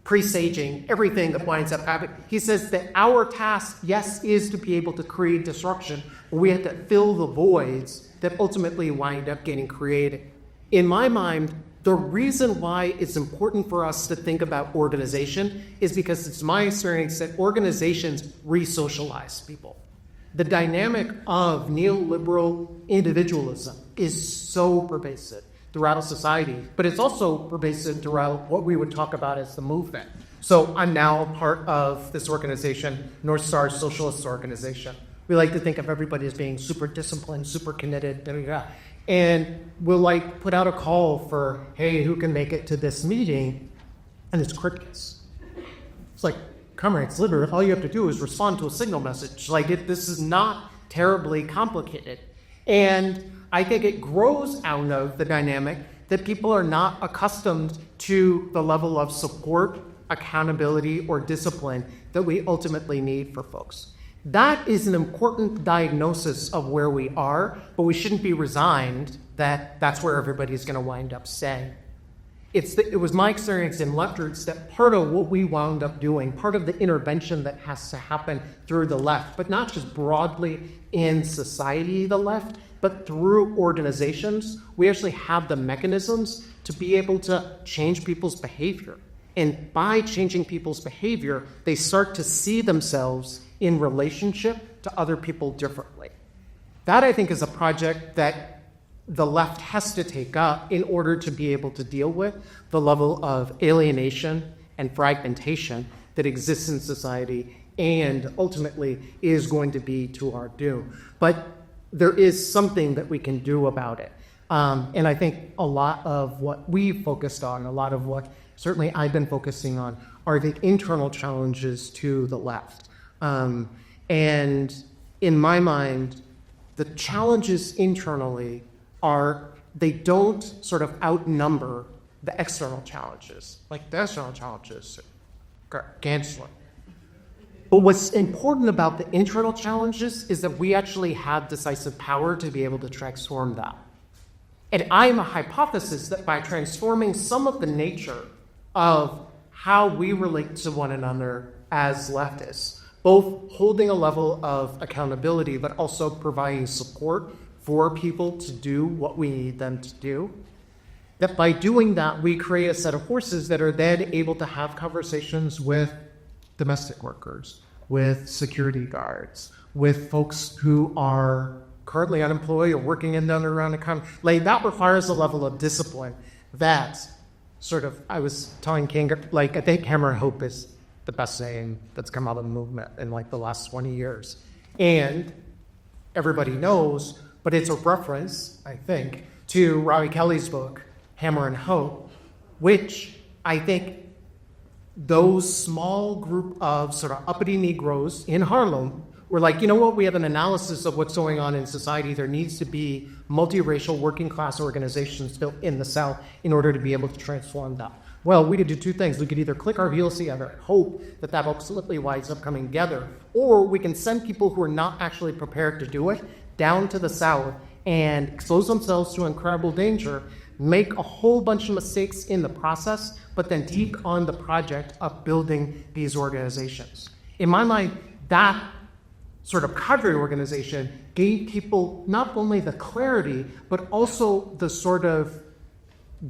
presaging everything that winds up happening. He says that our task, yes, is to be able to create disruption, but we have to fill the voids that ultimately wind up getting created. In my mind, the reason why it's important for us to think about organization is because it's my experience that organizations re-socialize people. The dynamic of neoliberal individualism is so pervasive throughout a society, but it's also pervasive throughout what we would talk about as the movement. So I'm now part of this organization, North Star Socialist Organization. We like to think of everybody as being super disciplined, super committed, and we'll like put out a call for, hey, who can make it to this meeting? And it's crickets. It's like, comrades, literally, all you have to do is respond to a signal message. Like, this is not terribly complicated. And I think it grows out of the dynamic that people are not accustomed to the level of support, accountability, or discipline that we ultimately need for folks. That is an important diagnosis of where we are, but we shouldn't be resigned that that's where everybody's going to wind up staying. It was my experience in LeftRoots that part of what we wound up doing, part of the intervention that has to happen through the left, but not just broadly in society, the left, but through organizations, we actually have the mechanisms to be able to change people's behavior. And by changing people's behavior, they start to see themselves in relationship to other people differently. That, I think, is a project that the left has to take up in order to be able to deal with the level of alienation and fragmentation that exists in society and ultimately is going to be to our doom. But there is something that we can do about it. And I think a lot of what we've focused on, a lot of what certainly I've been focusing on, are the internal challenges to the left. And in my mind, the challenges internally they don't sort of outnumber the external challenges. Like the external challenges are canceling. But what's important about the internal challenges is that we actually have decisive power to be able to transform that. And I'm a hypothesis that by transforming some of the nature of how we relate to one another as leftists, both holding a level of accountability, but also providing support for people to do what we need them to do, that by doing that, we create a set of forces that are then able to have conversations with domestic workers, with security guards, with folks who are currently unemployed or working in the underground economy. Like, that requires a level of discipline that sort of, I was telling Keaanga, like, I think hammer and hope is the best saying that's come out of the movement in like the last 20 years. And everybody knows, but it's a reference, I think, to Robbie Kelly's book, Hammer and Hope, which I think those small group of sort of uppity Negroes in Harlem were like, you know what, we have an analysis of what's going on in society. There needs to be multiracial working class organizations built in the South in order to be able to transform that. Well, we could do two things. We could either click our heels together and hope that that ultimately winds up coming together, or we can send people who are not actually prepared to do it down to the South and expose themselves to incredible danger, make a whole bunch of mistakes in the process, but then take on the project of building these organizations. In my mind, that sort of cadre organization gave people not only the clarity, but also the sort of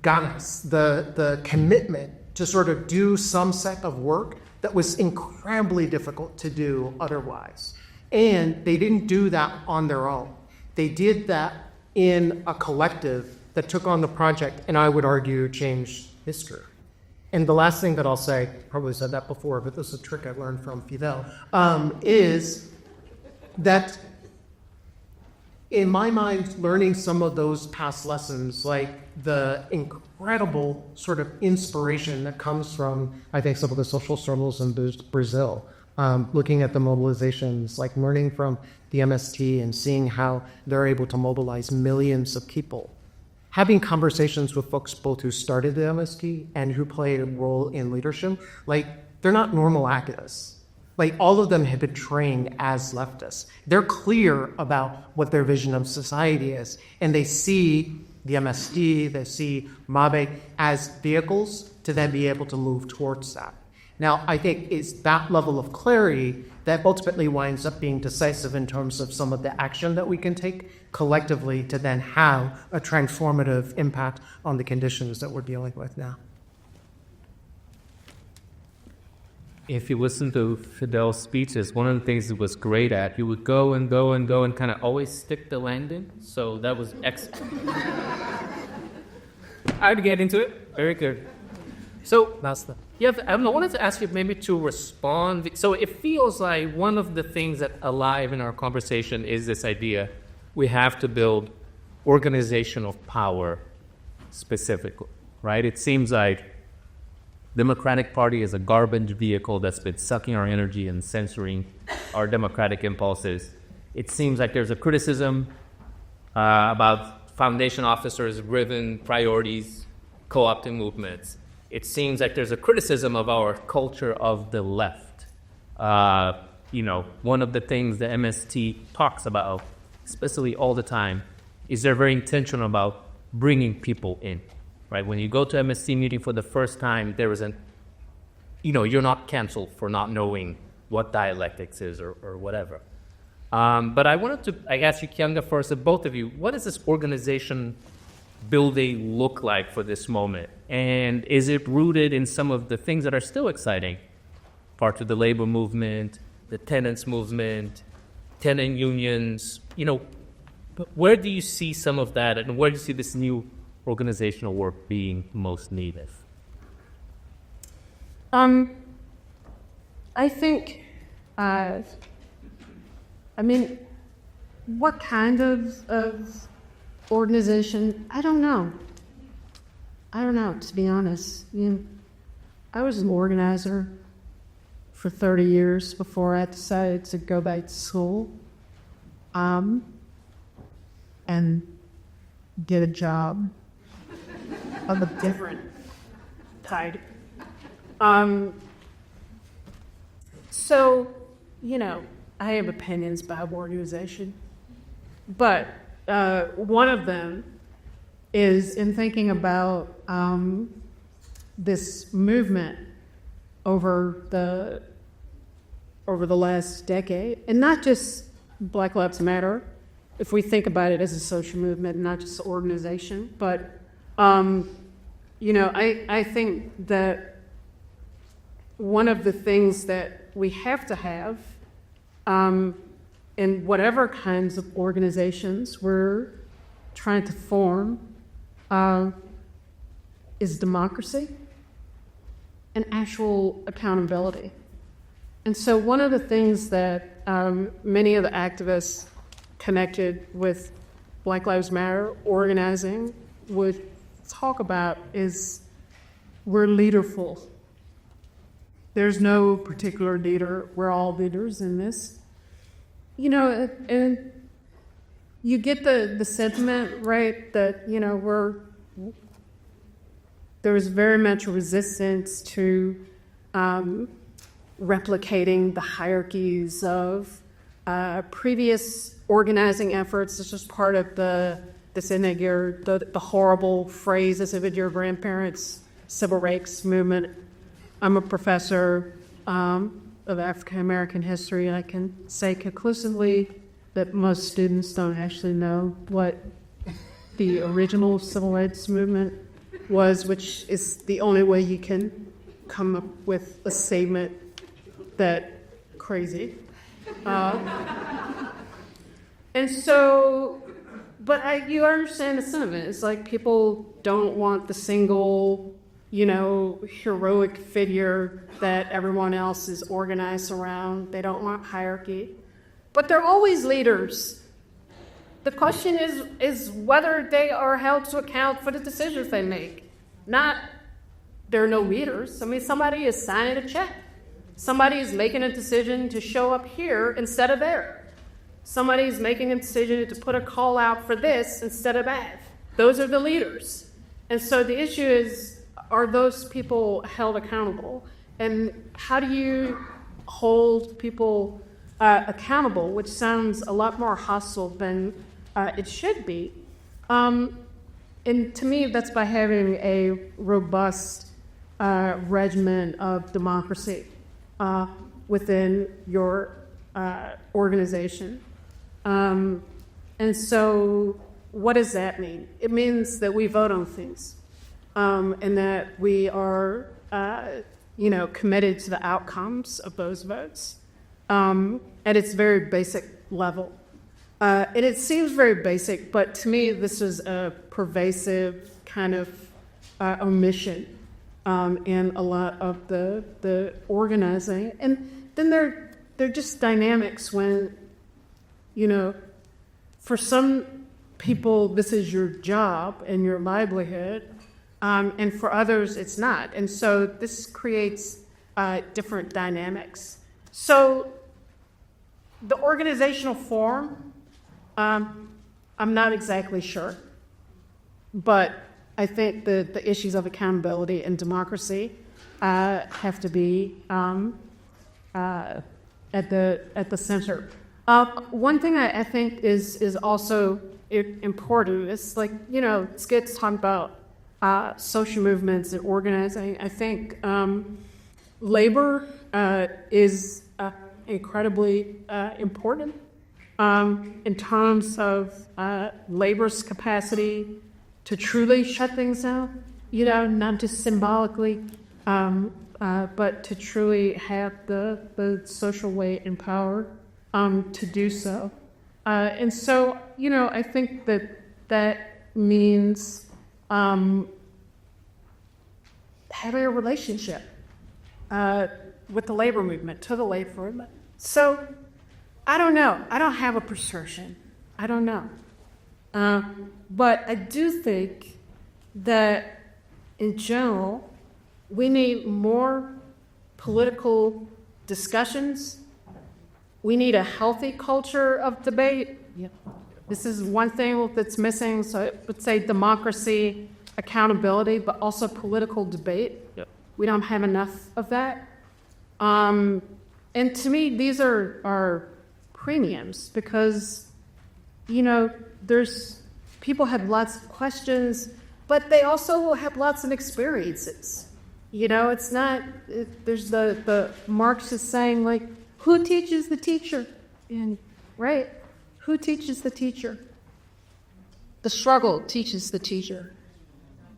ganas, the commitment to sort of do some set of work that was incredibly difficult to do otherwise. And they didn't do that on their own. They did that in a collective that took on the project, and I would argue changed history. And the last thing that I'll say, probably said that before, but this is a trick I learned from Fidel, is that in my mind, learning some of those past lessons, like the incredible sort of inspiration that comes from, I think, some of the social struggles in Brazil, looking at the mobilizations, like learning from the MST and seeing how they're able to mobilize millions of people. Having conversations with folks both who started the MST and who played a role in leadership, like, they're not normal activists. Like, all of them have been trained as leftists. They're clear about what their vision of society is, and they see the MST, they see MABE as vehicles to then be able to move towards that. Now, I think it's that level of clarity that ultimately winds up being decisive in terms of some of the action that we can take collectively to then have a transformative impact on the conditions that we're dealing with now. If you listen to Fidel's speeches, one of the things he was great at, he would go and go and go and kind of always stick the landing. So that was excellent. I'd get into it. Very good. So, I wanted to ask you maybe to respond. So it feels like one of the things that alive in our conversation is this idea we have to build organization of power specifically, right? It seems like Democratic Party is a garbage vehicle that's been sucking our energy and censoring our democratic impulses. It seems like there's a criticism about foundation officers-driven priorities, co-opting movements. It seems like there's a criticism of our culture of the left. One of the things the MST talks about, especially all the time, is they're very intentional about bringing people in. Right? When you go to MST meeting for the first time, there isn't, you're not canceled for not knowing what dialectics is or whatever. But I wanted to, I ask you, Keaanga, first, both of you, what does this organization building look like for this moment? And is it rooted in some of the things that are still exciting? Parts of the labor movement, the tenants movement, tenant unions, but where do you see some of that, and where do you see this new organizational work being most needed? I think, what kind of organization? I don't know, to be honest. I was an organizer for 30 years before I decided to go back to school and get a job of a different type. So, I have opinions about organization, but one of them is in thinking about this movement over the last decade, and not just Black Lives Matter, if we think about it as a social movement, not just an organization, but I think that one of the things that we have to have in whatever kinds of organizations we're trying to form is democracy and actual accountability. And so one of the things that many of the activists connected with Black Lives Matter organizing would talk about is we're leaderful. There's no particular leader. We're all leaders in this. And you get the sentiment, right, that, there was very much resistance to replicating the hierarchies of previous organizing efforts. This was part of the horrible phrase, this of your grandparents' civil rights movement. I'm a professor of African American history, and I can say conclusively that most students don't actually know what the original civil rights movement was, which is the only way you can come up with a statement that crazy. And so, but you understand the sentiment. It's like people don't want the single, heroic figure that everyone else is organized around. They don't want hierarchy. But they're always leaders. The question is whether they are held to account for the decisions they make. Not there are no leaders. I mean, somebody is signing a check. Somebody is making a decision to show up here instead of there. Somebody is making a decision to put a call out for this instead of that. Those are the leaders. And so the issue is, are those people held accountable? And how do you hold people accountable, which sounds a lot more hostile than it should be? And to me, that's by having a robust regimen of democracy within your organization. And so what does that mean? It means that we vote on things, and that we are committed to the outcomes of those votes at its very basic level. And it seems very basic, but to me this is a pervasive kind of omission in a lot of the organizing. And then they're just dynamics when, for some people this is your job and your livelihood, and for others it's not. And so this creates different dynamics. So the organizational form, I'm not exactly sure, but I think the issues of accountability and democracy have to be at the center. One thing I think is also important is Skid's talking about social movements and organizing. I think labor is incredibly important in terms of labor's capacity to truly shut things down, not just symbolically, but to truly have the social weight and power to do so. And so, I think that means having a relationship with the labor movement, to the labor movement. So, I don't know. I don't have a prescription. I don't know. But I do think that, in general, we need more political discussions. We need a healthy culture of debate. Yep. This is one thing that's missing. So I would say democracy, accountability, but also political debate. Yep. We don't have enough of that. And to me, these are premiums because, there's people have lots of questions, but they also have lots of experiences. It's not, there's the Marxist saying, who teaches the teacher? And, right? Who teaches the teacher? The struggle teaches the teacher.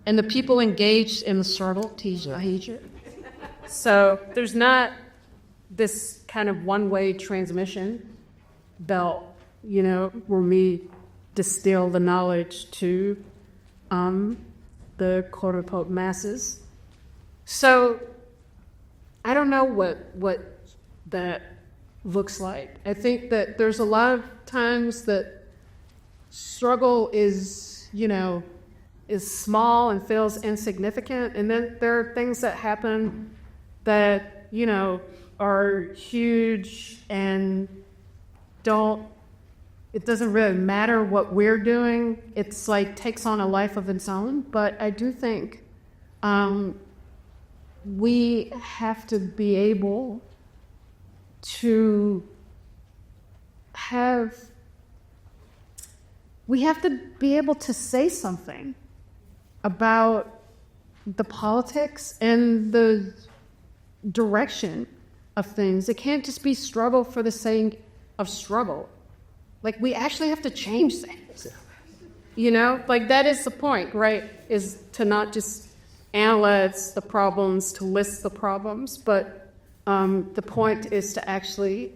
And the people engaged in the struggle teach the teacher. So there's not this kind of one-way transmission belt, where we distill the knowledge to the quote-unquote masses. So I don't know what that looks like. I think that there's a lot of times that struggle is small and feels insignificant, and then there are things that happen that, are huge and it doesn't really matter what we're doing. It's takes on a life of its own. But I do think we have to be able to say something about the politics and the direction of things. It can't just be struggle for the sake of struggle. Like, we actually have to change things. You know, like, that is the point, right? Is to not just analyze the problems, to list the problems, but the point is to actually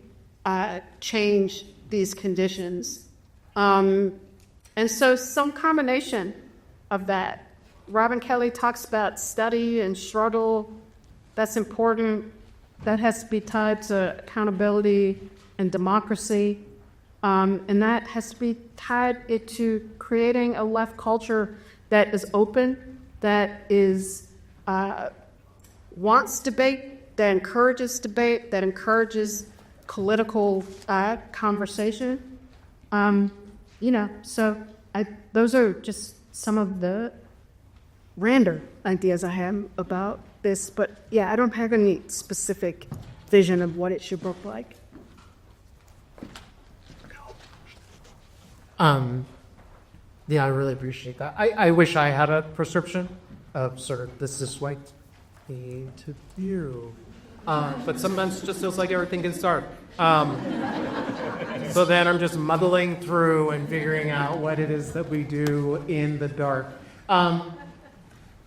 change these conditions. And so some combination of that. Robin Kelley talks about study and struggle. That's important. That has to be tied to accountability and democracy. And that has to be tied into creating a left culture that is open, that is wants debate, that encourages debate, that encourages political conversation. So those are just some of the random ideas I have about this. But yeah, I don't have any specific vision of what it should look like. Yeah, I really appreciate that. I wish I had a prescription of sort of this is what we need to do. But sometimes it just feels like everything can start. So then I'm just muddling through and figuring out what it is that we do in the dark.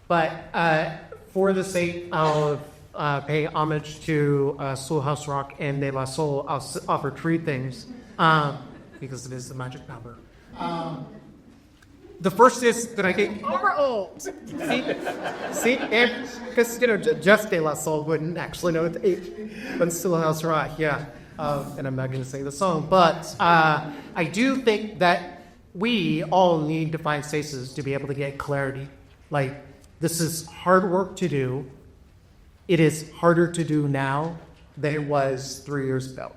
But for the sake of pay homage to Soul House Rock and De La Soul, I'll offer three things because it is the magic number. The first is that I think We're old. see, because just De La Soul wouldn't actually know the age, but Soul House Rock, yeah. And I'm not going to sing the song, but I do think that we all need to find spaces to be able to get clarity. Like, this is hard work to do. It is harder to do now than it was 3 years ago.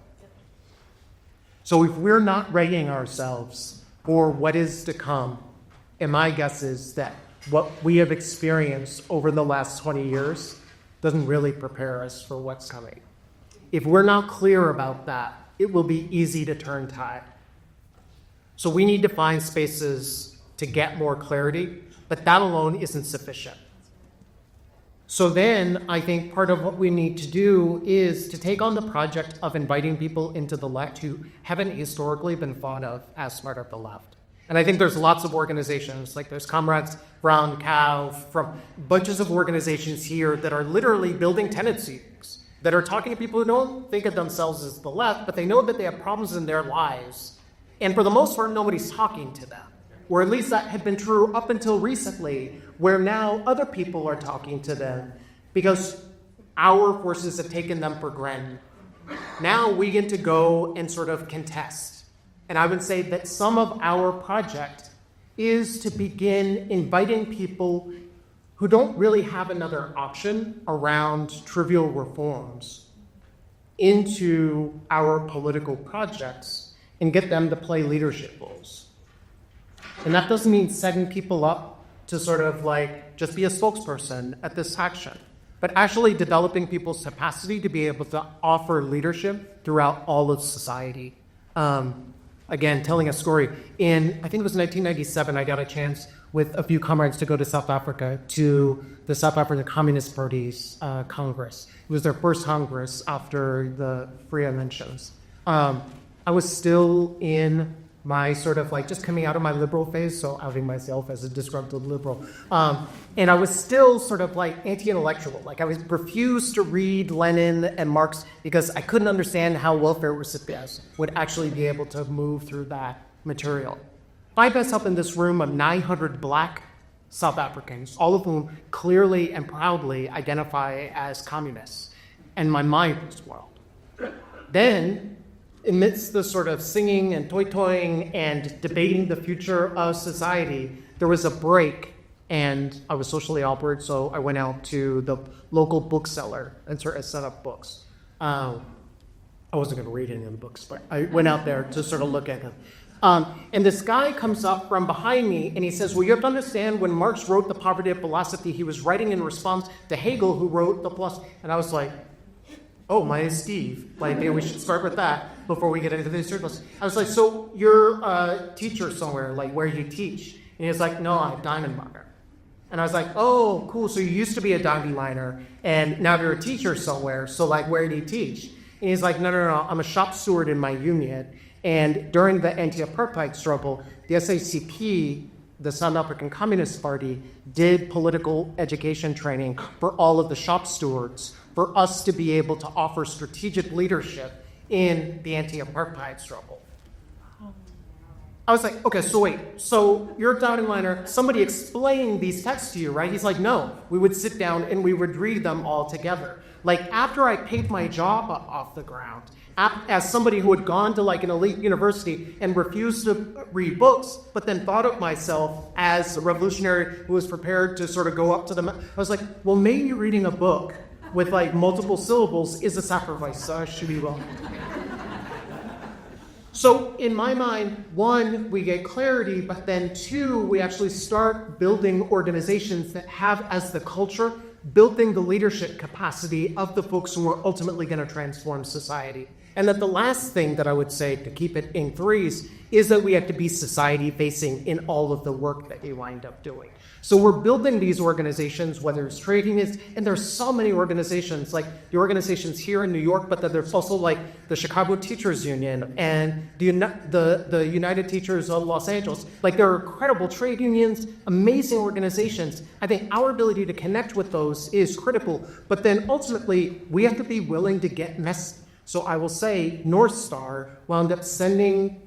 So if we're not readying ourselves for what is to come, and my guess is that what we have experienced over the last 20 years doesn't really prepare us for what's coming. If we're not clear about that, it will be easy to turn tide. So we need to find spaces to get more clarity, but that alone isn't sufficient. So then I think part of what we need to do is to take on the project of inviting people into the left who haven't historically been thought of as part of the left. And I think there's lots of organizations, like there's Comrades Brown Cow, from bunches of organizations here that are literally building tendencies, that are talking to people who don't think of themselves as the left, but they know that they have problems in their lives. And for the most part, nobody's talking to them. Or at least that had been true up until recently, where now other people are talking to them because our forces have taken them for granted. Now we get to go and sort of contest. And I would say that some of our project is to begin inviting people who don't really have another option around trivial reforms into our political projects and get them to play leadership roles. And that doesn't mean setting people up to sort of like just be a spokesperson at this action, but actually developing people's capacity to be able to offer leadership throughout all of society. Again, telling a story. I think it was 1997, I got a chance with a few comrades to go to South Africa to the South African Communist Party's Congress. It was their first Congress after the Free Inventions. I was still in my sort of like just coming out of my liberal phase, so outing myself as a disgruntled liberal. And I was still sort of like anti-intellectual. Like I was refused to read Lenin and Marx because I couldn't understand how welfare recipients would actually be able to move through that material. Find myself in this room of 900 black South Africans, all of whom clearly and proudly identify as communists. And my mind was whirled. Then, amidst the sort of singing and toy-toying and debating the future of society, there was a break, and I was socially awkward, so I went out to the local bookseller and sort of set up books. I wasn't going to read any of the books, but I went out there to sort of look at them. And this guy comes up from behind me and he says, well, you have to understand when Marx wrote The Poverty of Philosophy, he was writing in response to Hegel, who wrote The Philosophy. And I was like, oh, my name's Steve. Like, maybe we should start with that before we get into the circles. I was like, so you're a teacher somewhere, like where you teach? And he was like, no, I'm a diamond miner. And I was like, oh, cool. So you used to be a diamond miner and now you're a teacher somewhere. So like, where do you teach? And he's like, no, I'm a shop steward in my union. And during the anti-apartheid struggle, the SACP, the South African Communist Party, did political education training for all of the shop stewards for us to be able to offer strategic leadership in the anti-apartheid struggle. I was like, okay, so wait, so you're a diamond miner, somebody explained these texts to you, right? He's like, no, we would sit down and we would read them all together. Like, after I paid my job off the ground, as somebody who had gone to like an elite university and refused to read books, but then thought of myself as a revolutionary who was prepared to sort of go up to them, I was like, well, maybe reading a book with like multiple syllables is a sacrifice, so I should be well. So in my mind, one, we get clarity, but then two, we actually start building organizations that have as the culture, building the leadership capacity of the folks who are ultimately going to transform society. And that the last thing that I would say, to keep it in threes, is that we have to be society-facing in all of the work that we wind up doing. So we're building these organizations, whether it's trade unions, and there's so many organizations, like the organizations here in New York, but then there's also like the Chicago Teachers Union and the United Teachers of Los Angeles. Like, there are incredible trade unions, amazing organizations. I think our ability to connect with those is critical, but then ultimately we have to be willing to get messy. So I will say North Star wound up sending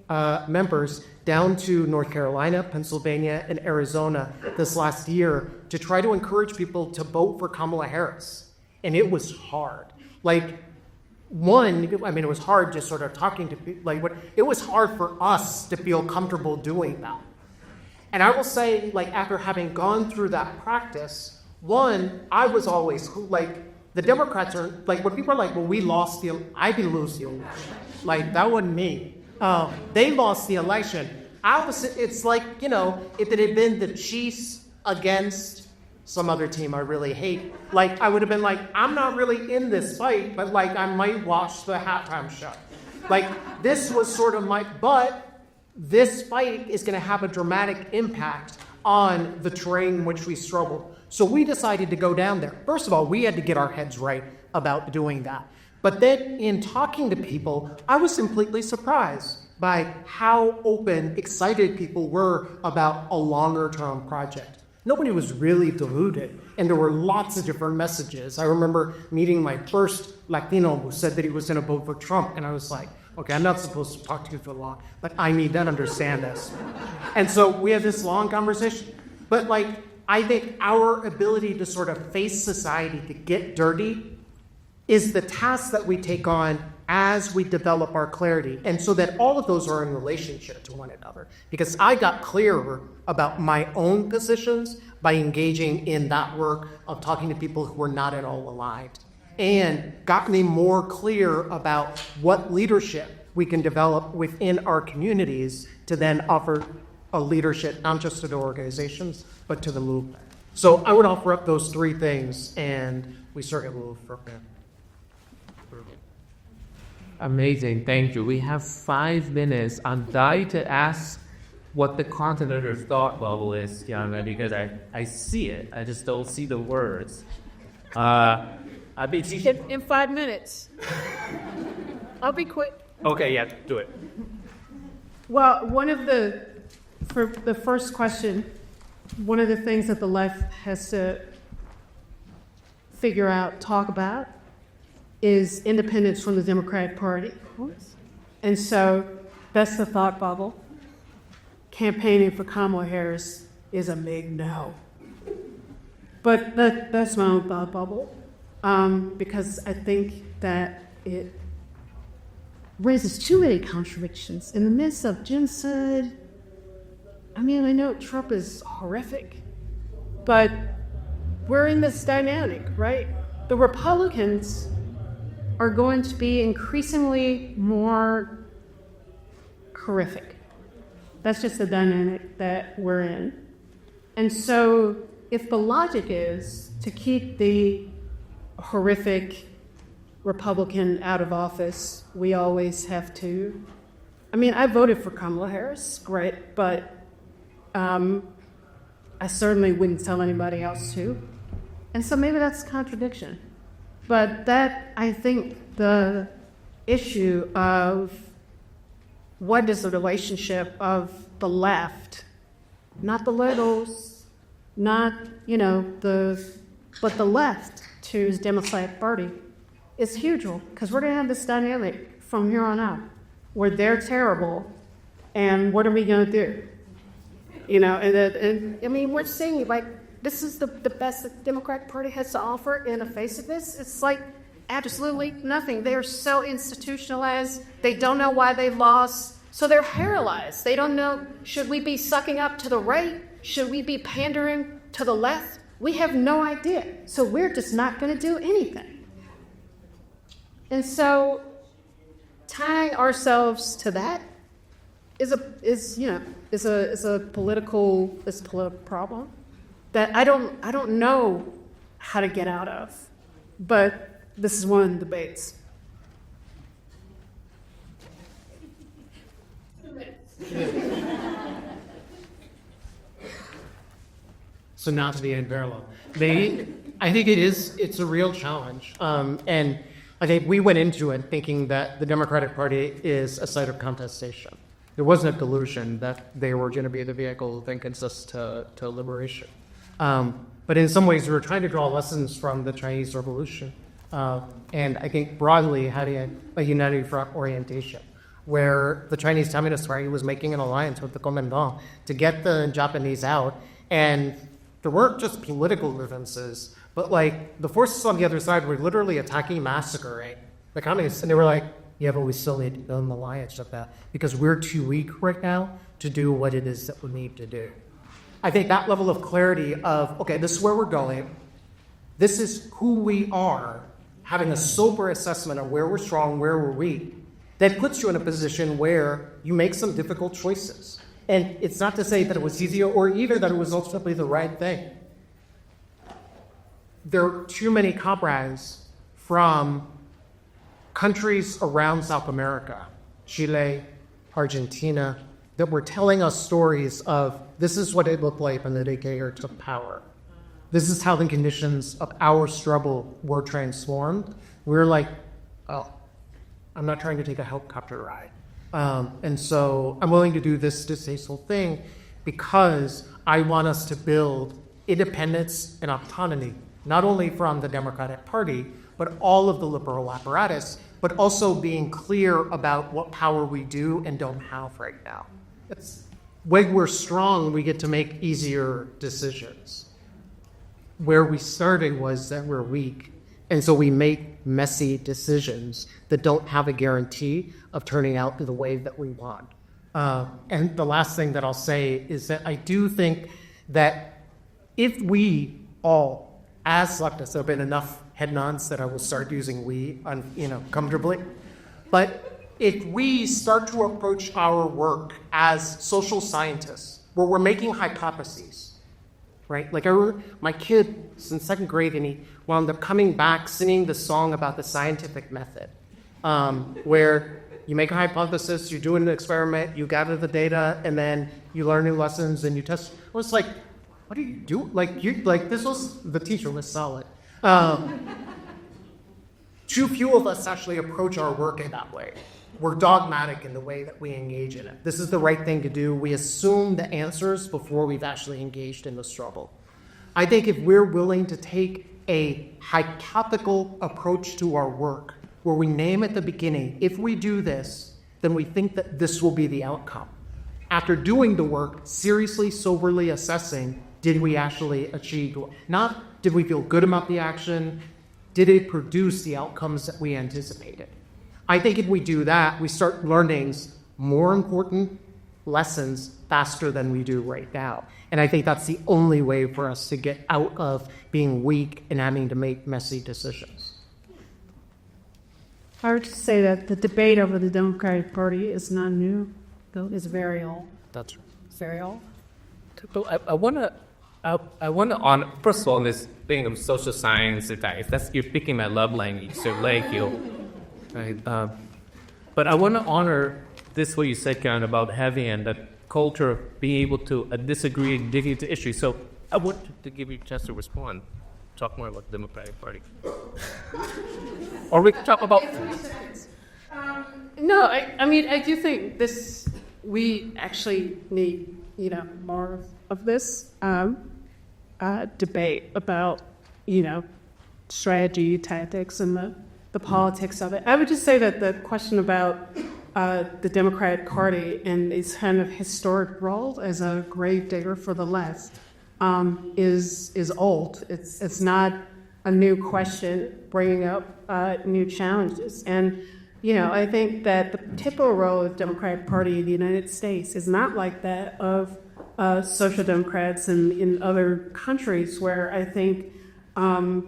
members down to North Carolina, Pennsylvania, and Arizona this last year to try to encourage people to vote for Kamala Harris. And it was hard. Like, one, I mean, it was hard just sort of talking to people. Like, it was hard for us to feel comfortable doing that. And I will say, like, after having gone through that practice, one, I was always, like, the Democrats are, like, when people are like, well, we lost I didn't lose the election. Like, that wasn't me. They lost the election. It's like, you know, if it had been the Chiefs against some other team I really hate, like, I would have been like, I'm not really in this fight, but like, I might watch the halftime show. Like, this was sort of but this fight is going to have a dramatic impact on the terrain in which we struggle. So we decided to go down there. First of all, we had to get our heads right about doing that. But then in talking to people, I was completely surprised by how open, excited people were about a longer term project. Nobody was really deluded, and there were lots of different messages. I remember meeting my first Latino who said that he was going to vote for Trump, and I was like, okay, I'm not supposed to talk to you for long, but I need to understand this. And so we had this long conversation. But like, I think our ability to sort of face society, to get dirty, is the task that we take on as we develop our clarity. And so that all of those are in relationship to one another. Because I got clearer about my own positions by engaging in that work of talking to people who were not at all aligned. And got me more clear about what leadership we can develop within our communities to then offer a leadership, not just to the organizations, but to the movement. So I would offer up those three things, and we start to move from there. Amazing, thank you. We have 5 minutes. I'm dying to ask what the content of your thought bubble is, Keaanga, because I see it. I just don't see the words. In 5 minutes. I'll be quick. Okay, yeah, do it. Well, for the first question, one of the things that the left has to figure out, talk about, is independence from the Democratic Party. And so that's the thought bubble. Campaigning for Kamala Harris is a big no. But that's my own thought bubble, because I think that it raises too many contradictions. In the midst of genocide, I mean, I know Trump is horrific, but we're in this dynamic, right? The Republicans are going to be increasingly more horrific. That's just the dynamic that we're in. And so if the logic is to keep the horrific Republican out of office, we always have to. I mean, I voted for Kamala Harris, great, but I certainly wouldn't tell anybody else to. And so maybe that's a contradiction. But that, I think, the issue of what is the relationship of the left, not the liberals, not, but the left to the Democratic Party is huge, because we're going to have this dynamic from here on out where they're terrible, and what are we going to do? And I mean, we're seeing, like, this is the best the Democratic Party has to offer in the face of this. It's like absolutely nothing. They are so institutionalized. They don't know why they lost. So they're paralyzed. They don't know, should we be sucking up to the right? Should we be pandering to the left? We have no idea. So we're just not going to do anything. And so tying ourselves to that is a political problem that I don't know how to get out of. But this is one of the debates. So not to be in parallel. I think it's a real challenge. And I think we went into it thinking that the Democratic Party is a site of contestation. There wasn't a delusion that they were going to be the vehicle that gets us to liberation. But in some ways, we were trying to draw lessons from the Chinese Revolution. And I think broadly having a unity front orientation, where the Chinese Communist Party was making an alliance with the Kuomintang to get the Japanese out. And there weren't just political grievances, but like the forces on the other side were literally attacking, massacring the communists. And they were like, yeah, but we still need to build an alliance of that because we're too weak right now to do what it is that we need to do. I think that level of clarity of, okay, this is where we're going. This is who we are, having a sober assessment of where we're strong, where we're weak, that puts you in a position where you make some difficult choices. And it's not to say that it was easier or even that it was ultimately the right thing. There are too many comrades from countries around South America, Chile, Argentina, that were telling us stories of this is what it looked like when the dictator took power. This is how the conditions of our struggle were transformed. We're like, oh, I'm not trying to take a helicopter ride. And so I'm willing to do this distasteful thing because I want us to build independence and autonomy, not only from the Democratic Party, but all of the liberal apparatus, but also being clear about what power we do and don't have right now. When we're strong, we get to make easier decisions. Where we started was that we're weak, and so we make messy decisions that don't have a guarantee of turning out the way that we want. And the last thing that I'll say is that I do think that if we all, as leftists, there have been enough head nods that I will start using we comfortably, but if we start to approach our work as social scientists, where we're making hypotheses, right? Like I remember my kid was in second grade and he wound up coming back singing the song about the scientific method, where you make a hypothesis, you do an experiment, you gather the data, and then you learn new lessons and you test. I was like, what do you do? This was, the teacher was solid. Too few of us actually approach our work in that way. We're dogmatic in the way that we engage in it. This is the right thing to do. We assume the answers before we've actually engaged in the struggle. I think if we're willing to take a hypothetical approach to our work, where we name at the beginning, if we do this, then we think that this will be the outcome. After doing the work, seriously, soberly assessing, did we actually achieve, not did we feel good about the action, did it produce the outcomes that we anticipated? I think if we do that, we start learning more important lessons faster than we do right now. And I think that's the only way for us to get out of being weak and having to make messy decisions. I would say that the debate over the Democratic Party is not new, though it's very old. That's right. Serial? But I want to on first of all, this thing of social science, that's you're speaking my love language, so like you, right? But I want to honor this what you said, Karen, about having and that culture of being able to disagree and dig into issues. So I want to give you a chance to respond. Talk more about the Democratic Party, or we can talk about. No, I mean, I do think we actually need, more of this debate about, strategy, tactics, and the politics of it. I would just say that the question about the Democratic Party and its kind of historic role as a gravedigger for the left is old. It's not a new question bringing up new challenges. And I think that the typical role of the Democratic Party in the United States is not like that of social democrats in other countries, where I think to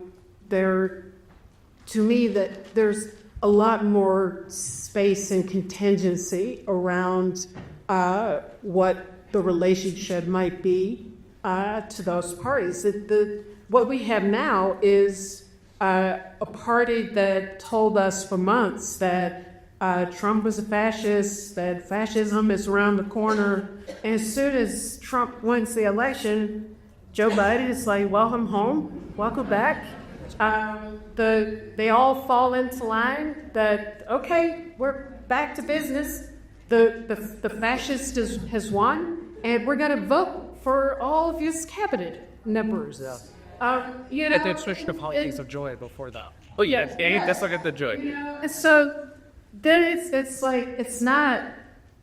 me, that there's a lot more space and contingency around what the relationship might be to those parties. What we have now is a party that told us for months that Trump was a fascist, that fascism is around the corner. And as soon as Trump wins the election, Joe Biden is like, welcome home, welcome back. They all fall into line that, okay, we're back to business. The fascist has won, and we're going to vote for all of his cabinet members. At the expression of politics of joy before that. Oh yeah, let's look at the joy. So then it's like, it's not,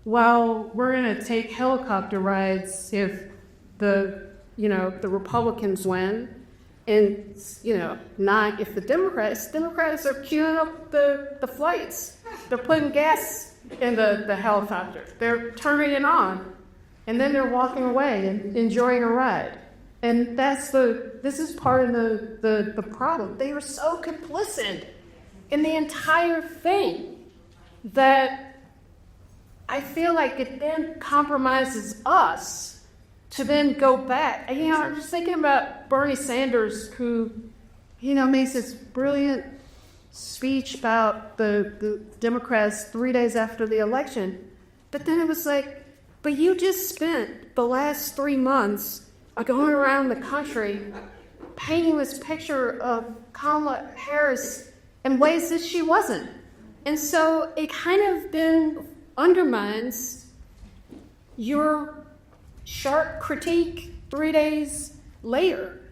well, we're going to take helicopter rides if the Republicans win, and not if the Democrats are queuing up the flights. They're putting gas in the helicopter. They're turning it on, and then they're walking away and enjoying a ride. And this is part of the problem. They are so complicit in the entire thing that I feel like it then compromises us to then go back. I'm just thinking about Bernie Sanders, who, makes this brilliant speech about the Democrats 3 days after the election. But then it was like, but you just spent the last 3 months going around the country painting this picture of Kamala Harris in ways that she wasn't. And so it kind of then undermines your sharp critique 3 days later.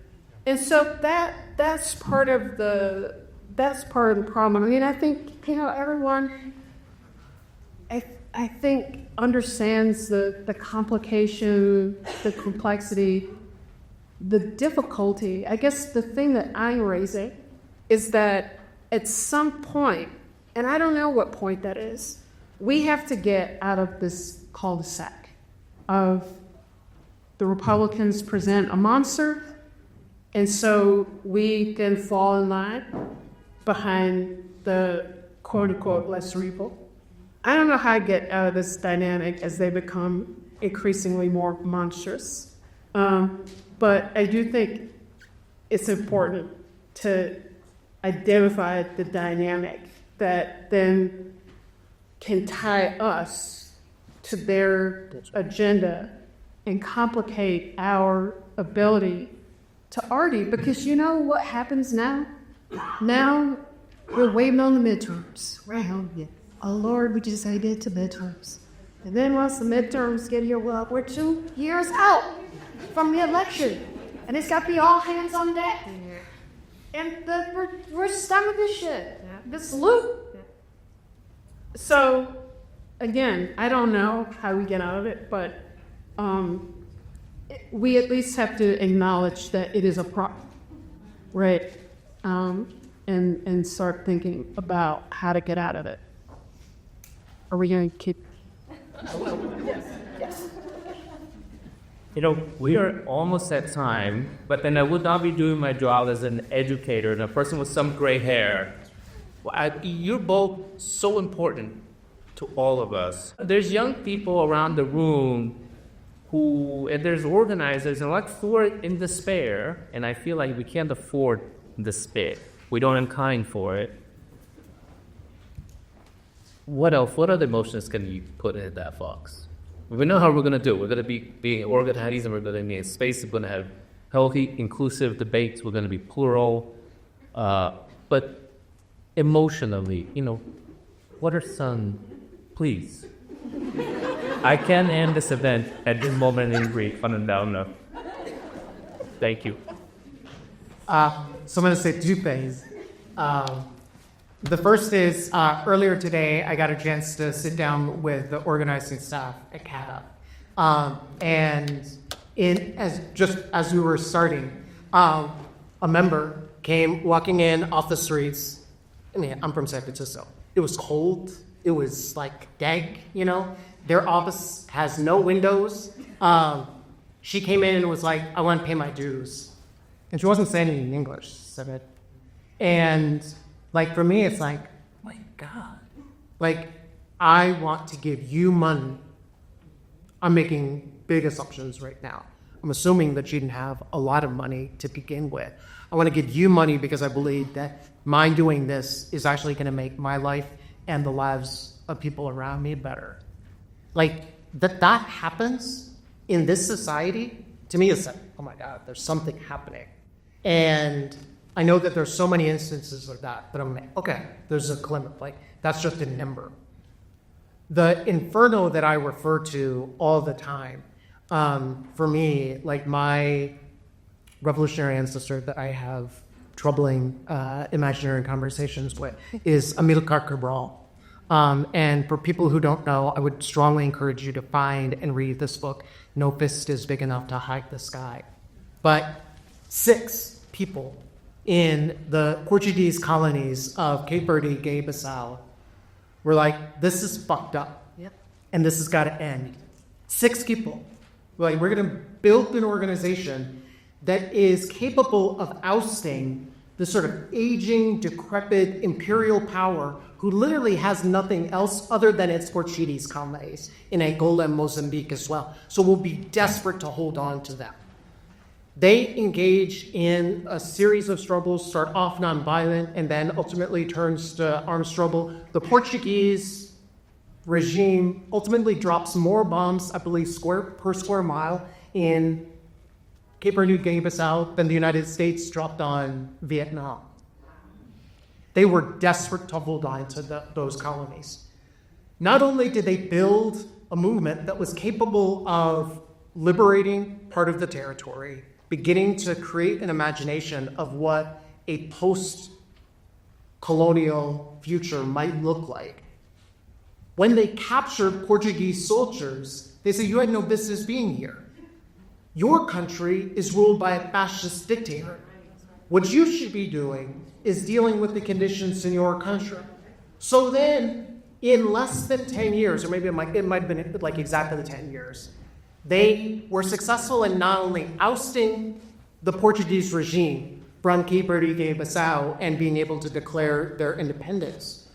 And so that's part of the problem. I mean, I think everyone I think understands the complication, the complexity, the difficulty. I guess the thing that I'm raising is that at some point, and I don't know what point that is, we have to get out of this cul-de-sac of the Republicans present a monster, and so we can fall in line behind the quote-unquote lesser evil. I don't know how to get out of this dynamic as they become increasingly more monstrous. But I do think it's important to identify the dynamic that then can tie us to their agenda and complicate our ability to argue. Because you know what happens now? Now we're waiting on the midterms. Right on, yeah. Oh, Lord, we just did to midterms. And then once the midterms get here, well, we're 2 years out from the election. And it's got to be all hands on deck. And we're stuck with this shit, this loop. So, again, I don't know how we get out of it, but we at least have to acknowledge that it is a problem, right? And start thinking about how to get out of it. Are we going to keep? Yes. We are almost at time, but then I would not be doing my job as an educator and a person with some gray hair. You're both so important to all of us. There's young people around the room and there's organizers and like who are in despair, and I feel like we can't afford despair. We don't have kind for it. What else? What other emotions can you put in that box? We know how we're going to do it. We're going to be organized, and we're going to be in space. We're going to have healthy, inclusive debates. We're going to be plural. But emotionally, what are some, please? I can end this event at this moment in brief. Thank you. So I'm going to say two things. The first is, earlier today, I got a chance to sit down with the organizing staff at Keeanga. And as we were starting, a member came walking in off the streets. I mean, I'm from San Francisco. It was cold. It was like dank, Their office has no windows. She came in and was like, I want to pay my dues. And she wasn't saying it in English. She said it. And for me, it's like, oh my God. I want to give you money. I'm making big assumptions right now. I'm assuming that she didn't have a lot of money to begin with. I want to give you money because I believe that my doing this is actually going to make my life and the lives of people around me better. That happens in this society, to me, is like, oh my God, there's something happening. And I know that there's so many instances of that, but I'm like, okay, there's a glimmer. That's just a number. The inferno that I refer to all the time, for me, my revolutionary ancestor that I have troubling imaginary conversations with is Amilcar Cabral. And for people who don't know, I would strongly encourage you to find and read this book, No Fist is Big Enough to Hide the Sky. But 6 people in the Portuguese colonies of Cape Verde, Guinea-Bissau, were like, this is fucked up, and this has got to end. 6 people. We're going to build an organization that is capable of ousting the sort of aging, decrepit imperial power who literally has nothing else other than its Portuguese colonies in Angola and Mozambique as well. So we'll be desperate to hold on to them. They engage in a series of struggles, start off nonviolent, and then ultimately turns to armed struggle. The Portuguese regime ultimately drops more bombs, I believe, per square mile in Cape Verde, Guinea-Bissau than the United States dropped on Vietnam. They were desperate to hold on to those colonies. Not only did they build a movement that was capable of liberating part of the territory, beginning to create an imagination of what a post-colonial future might look like. When they captured Portuguese soldiers, they said, you had no business being here. Your country is ruled by a fascist dictator. What you should be doing is dealing with the conditions in your country. So then, in less than 10 years, or maybe it might have been exactly the 10 years, they were successful in not only ousting the Portuguese regime from Cape Verde, Guinea-Bissau, and being able to declare their independence,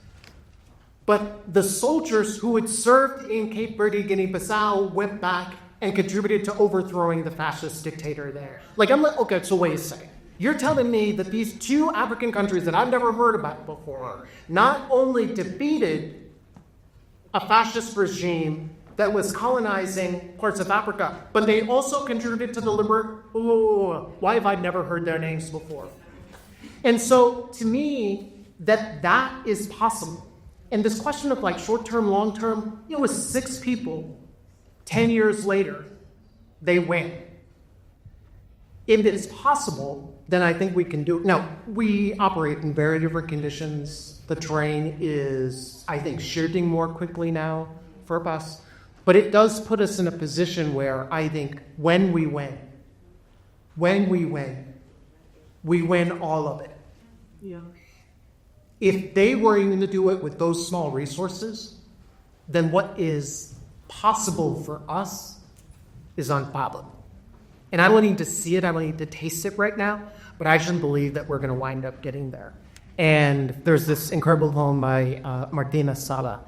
but the soldiers who had served in Cape Verde, Guinea-Bissau went back and contributed to overthrowing the fascist dictator there. Okay, so wait a second. You're telling me that these 2 African countries that I've never heard about before not only defeated a fascist regime that was colonizing parts of Africa, but they also contributed to the why have I never heard their names before? And so, to me, that is possible. And this question of short-term, long-term, it was 6 people. 10 years later, they win. If it's possible, then I think we can do it. Now, we operate in very different conditions. The terrain is, I think, shifting more quickly now for us. But it does put us in a position where I think when we win, we win all of it. Yeah. If they were even to do it with those small resources, then what is possible for us is unfathomable. And I don't need to see it, I don't need to taste it right now, but I actually believe that we're going to wind up getting there. And there's this incredible poem by Martina Sala,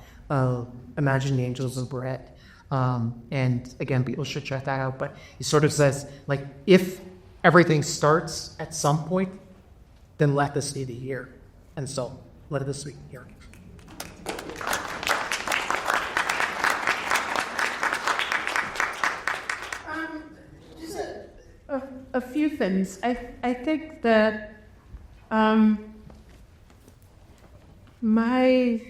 Imagine the Angels of Brett, And again, people should check that out. But he sort of says, like, if everything starts at some point, then let this be the year. And so let this be here. Just a few things. I think that my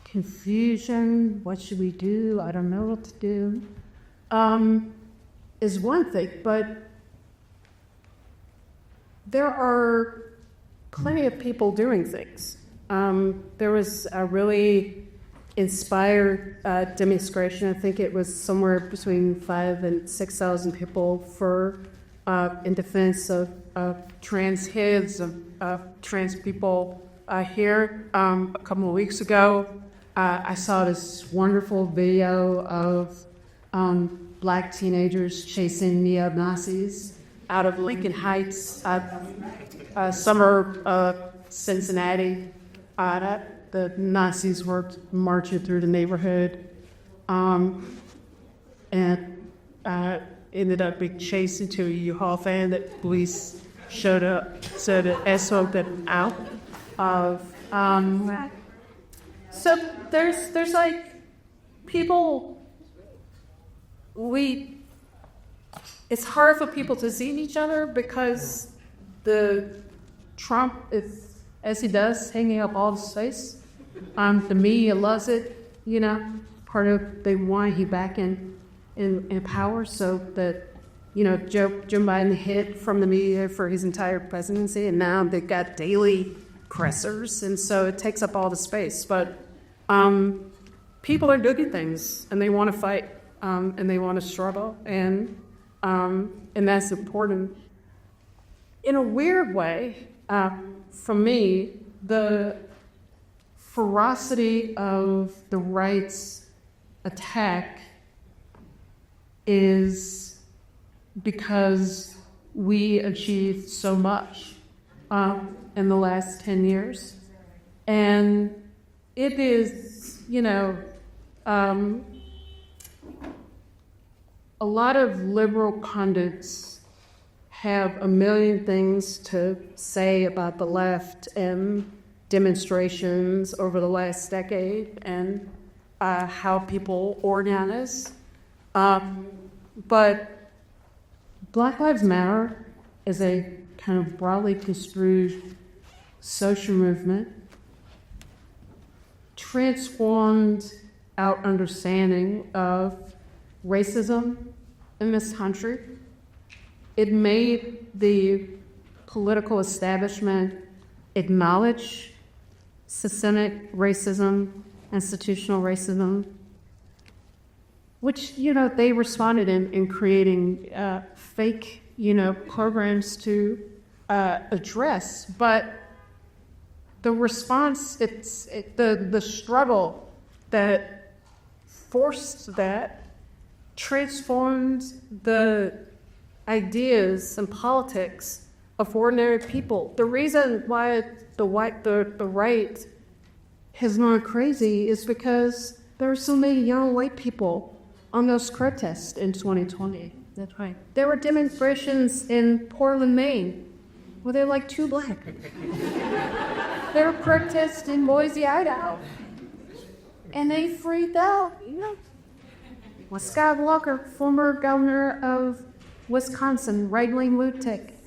confusion, what should we do, I don't know what to do, is one thing, but there are plenty of people doing things. There was a really inspired demonstration. I think it was somewhere between 5,000 and 6,000 people in defense of trans kids, of trans people here. A couple of weeks ago, I saw this wonderful video of black teenagers chasing neo-Nazis out of Lincoln Heights, suburb of Cincinnati. The Nazis were marching through the neighborhood and ended up being chased into a U-Haul van that police showed up to escort them out of. So there's like people, it's hard for people to see each other because the Trump is, as he does, hanging up all his face. The media loves it, part of they want he back in power so that, Joe Biden hid from the media for his entire presidency, and now they've got daily pressers, and so it takes up all the space. But people are doing things, and they want to fight, and they want to struggle, and that's important. In a weird way, for me, the ferocity of the right's attack is because we achieved so much in the last 10 years. And it is, a lot of liberal pundits have a million things to say about the left and demonstrations over the last decade and how people organize. But Black Lives Matter is a kind of broadly construed social movement, transformed our understanding of racism in this country. It made the political establishment acknowledge systemic racism, institutional racism, which, they responded in creating fake, programs to address. But the response, the struggle that forced that transformed the ideas and politics of ordinary people. The reason why the right has gone crazy is because there are so many young white people on those protests in 2020. That's right. There were demonstrations in Portland, Maine, where they're like too black. There were protests in Boise, Idaho, and they freaked out. Well, Scott Walker, former governor of Wisconsin, right-wing lunatic,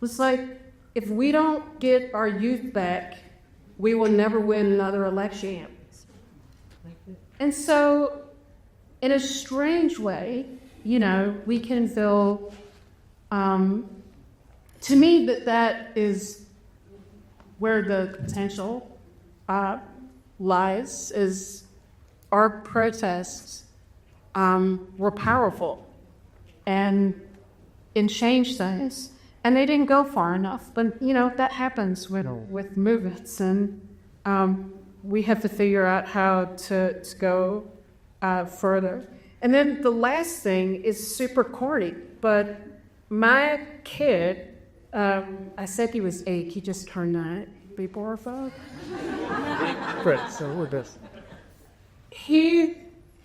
was like, if we don't get our youth back, we will never win another election. And so, in a strange way, we can feel, to me, that is where the potential lies, is our protests were powerful and changed things. And they didn't go far enough. But, that happens with movements. And we have to figure out how to go further. And then the last thing is super corny. But my kid, I said he was 8. He just turned 9 before 5. Right, so we're this. He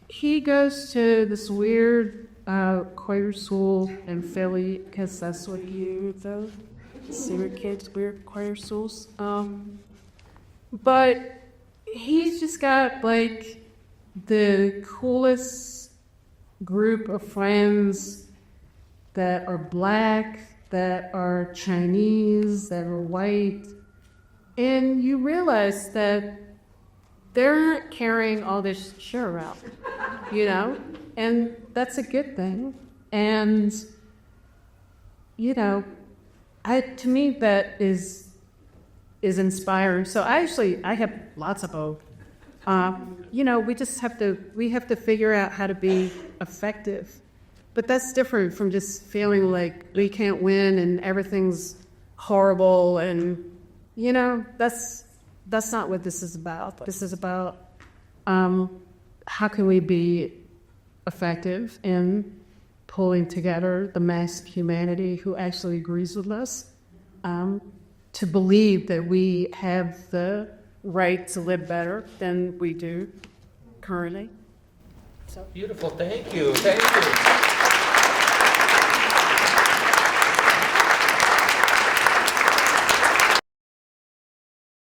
he goes to this weird choir school in Philly because that's what you do. See kids, weird choir schools. But he's just got like the coolest group of friends that are black, that are Chinese, that are white. And you realize that they're carrying all this shit around, you know? And that's a good thing. And, you know, to me, that is inspiring. So I have lots of both. You know, we have to figure out how to be effective. But that's different from just feeling like we can't win and everything's horrible. And, you know, that's not what this is about. This is about how can we be effective in pulling together the mass of humanity who actually agrees with us to believe that we have the right to live better than we do currently. Beautiful. Thank you. Thank you.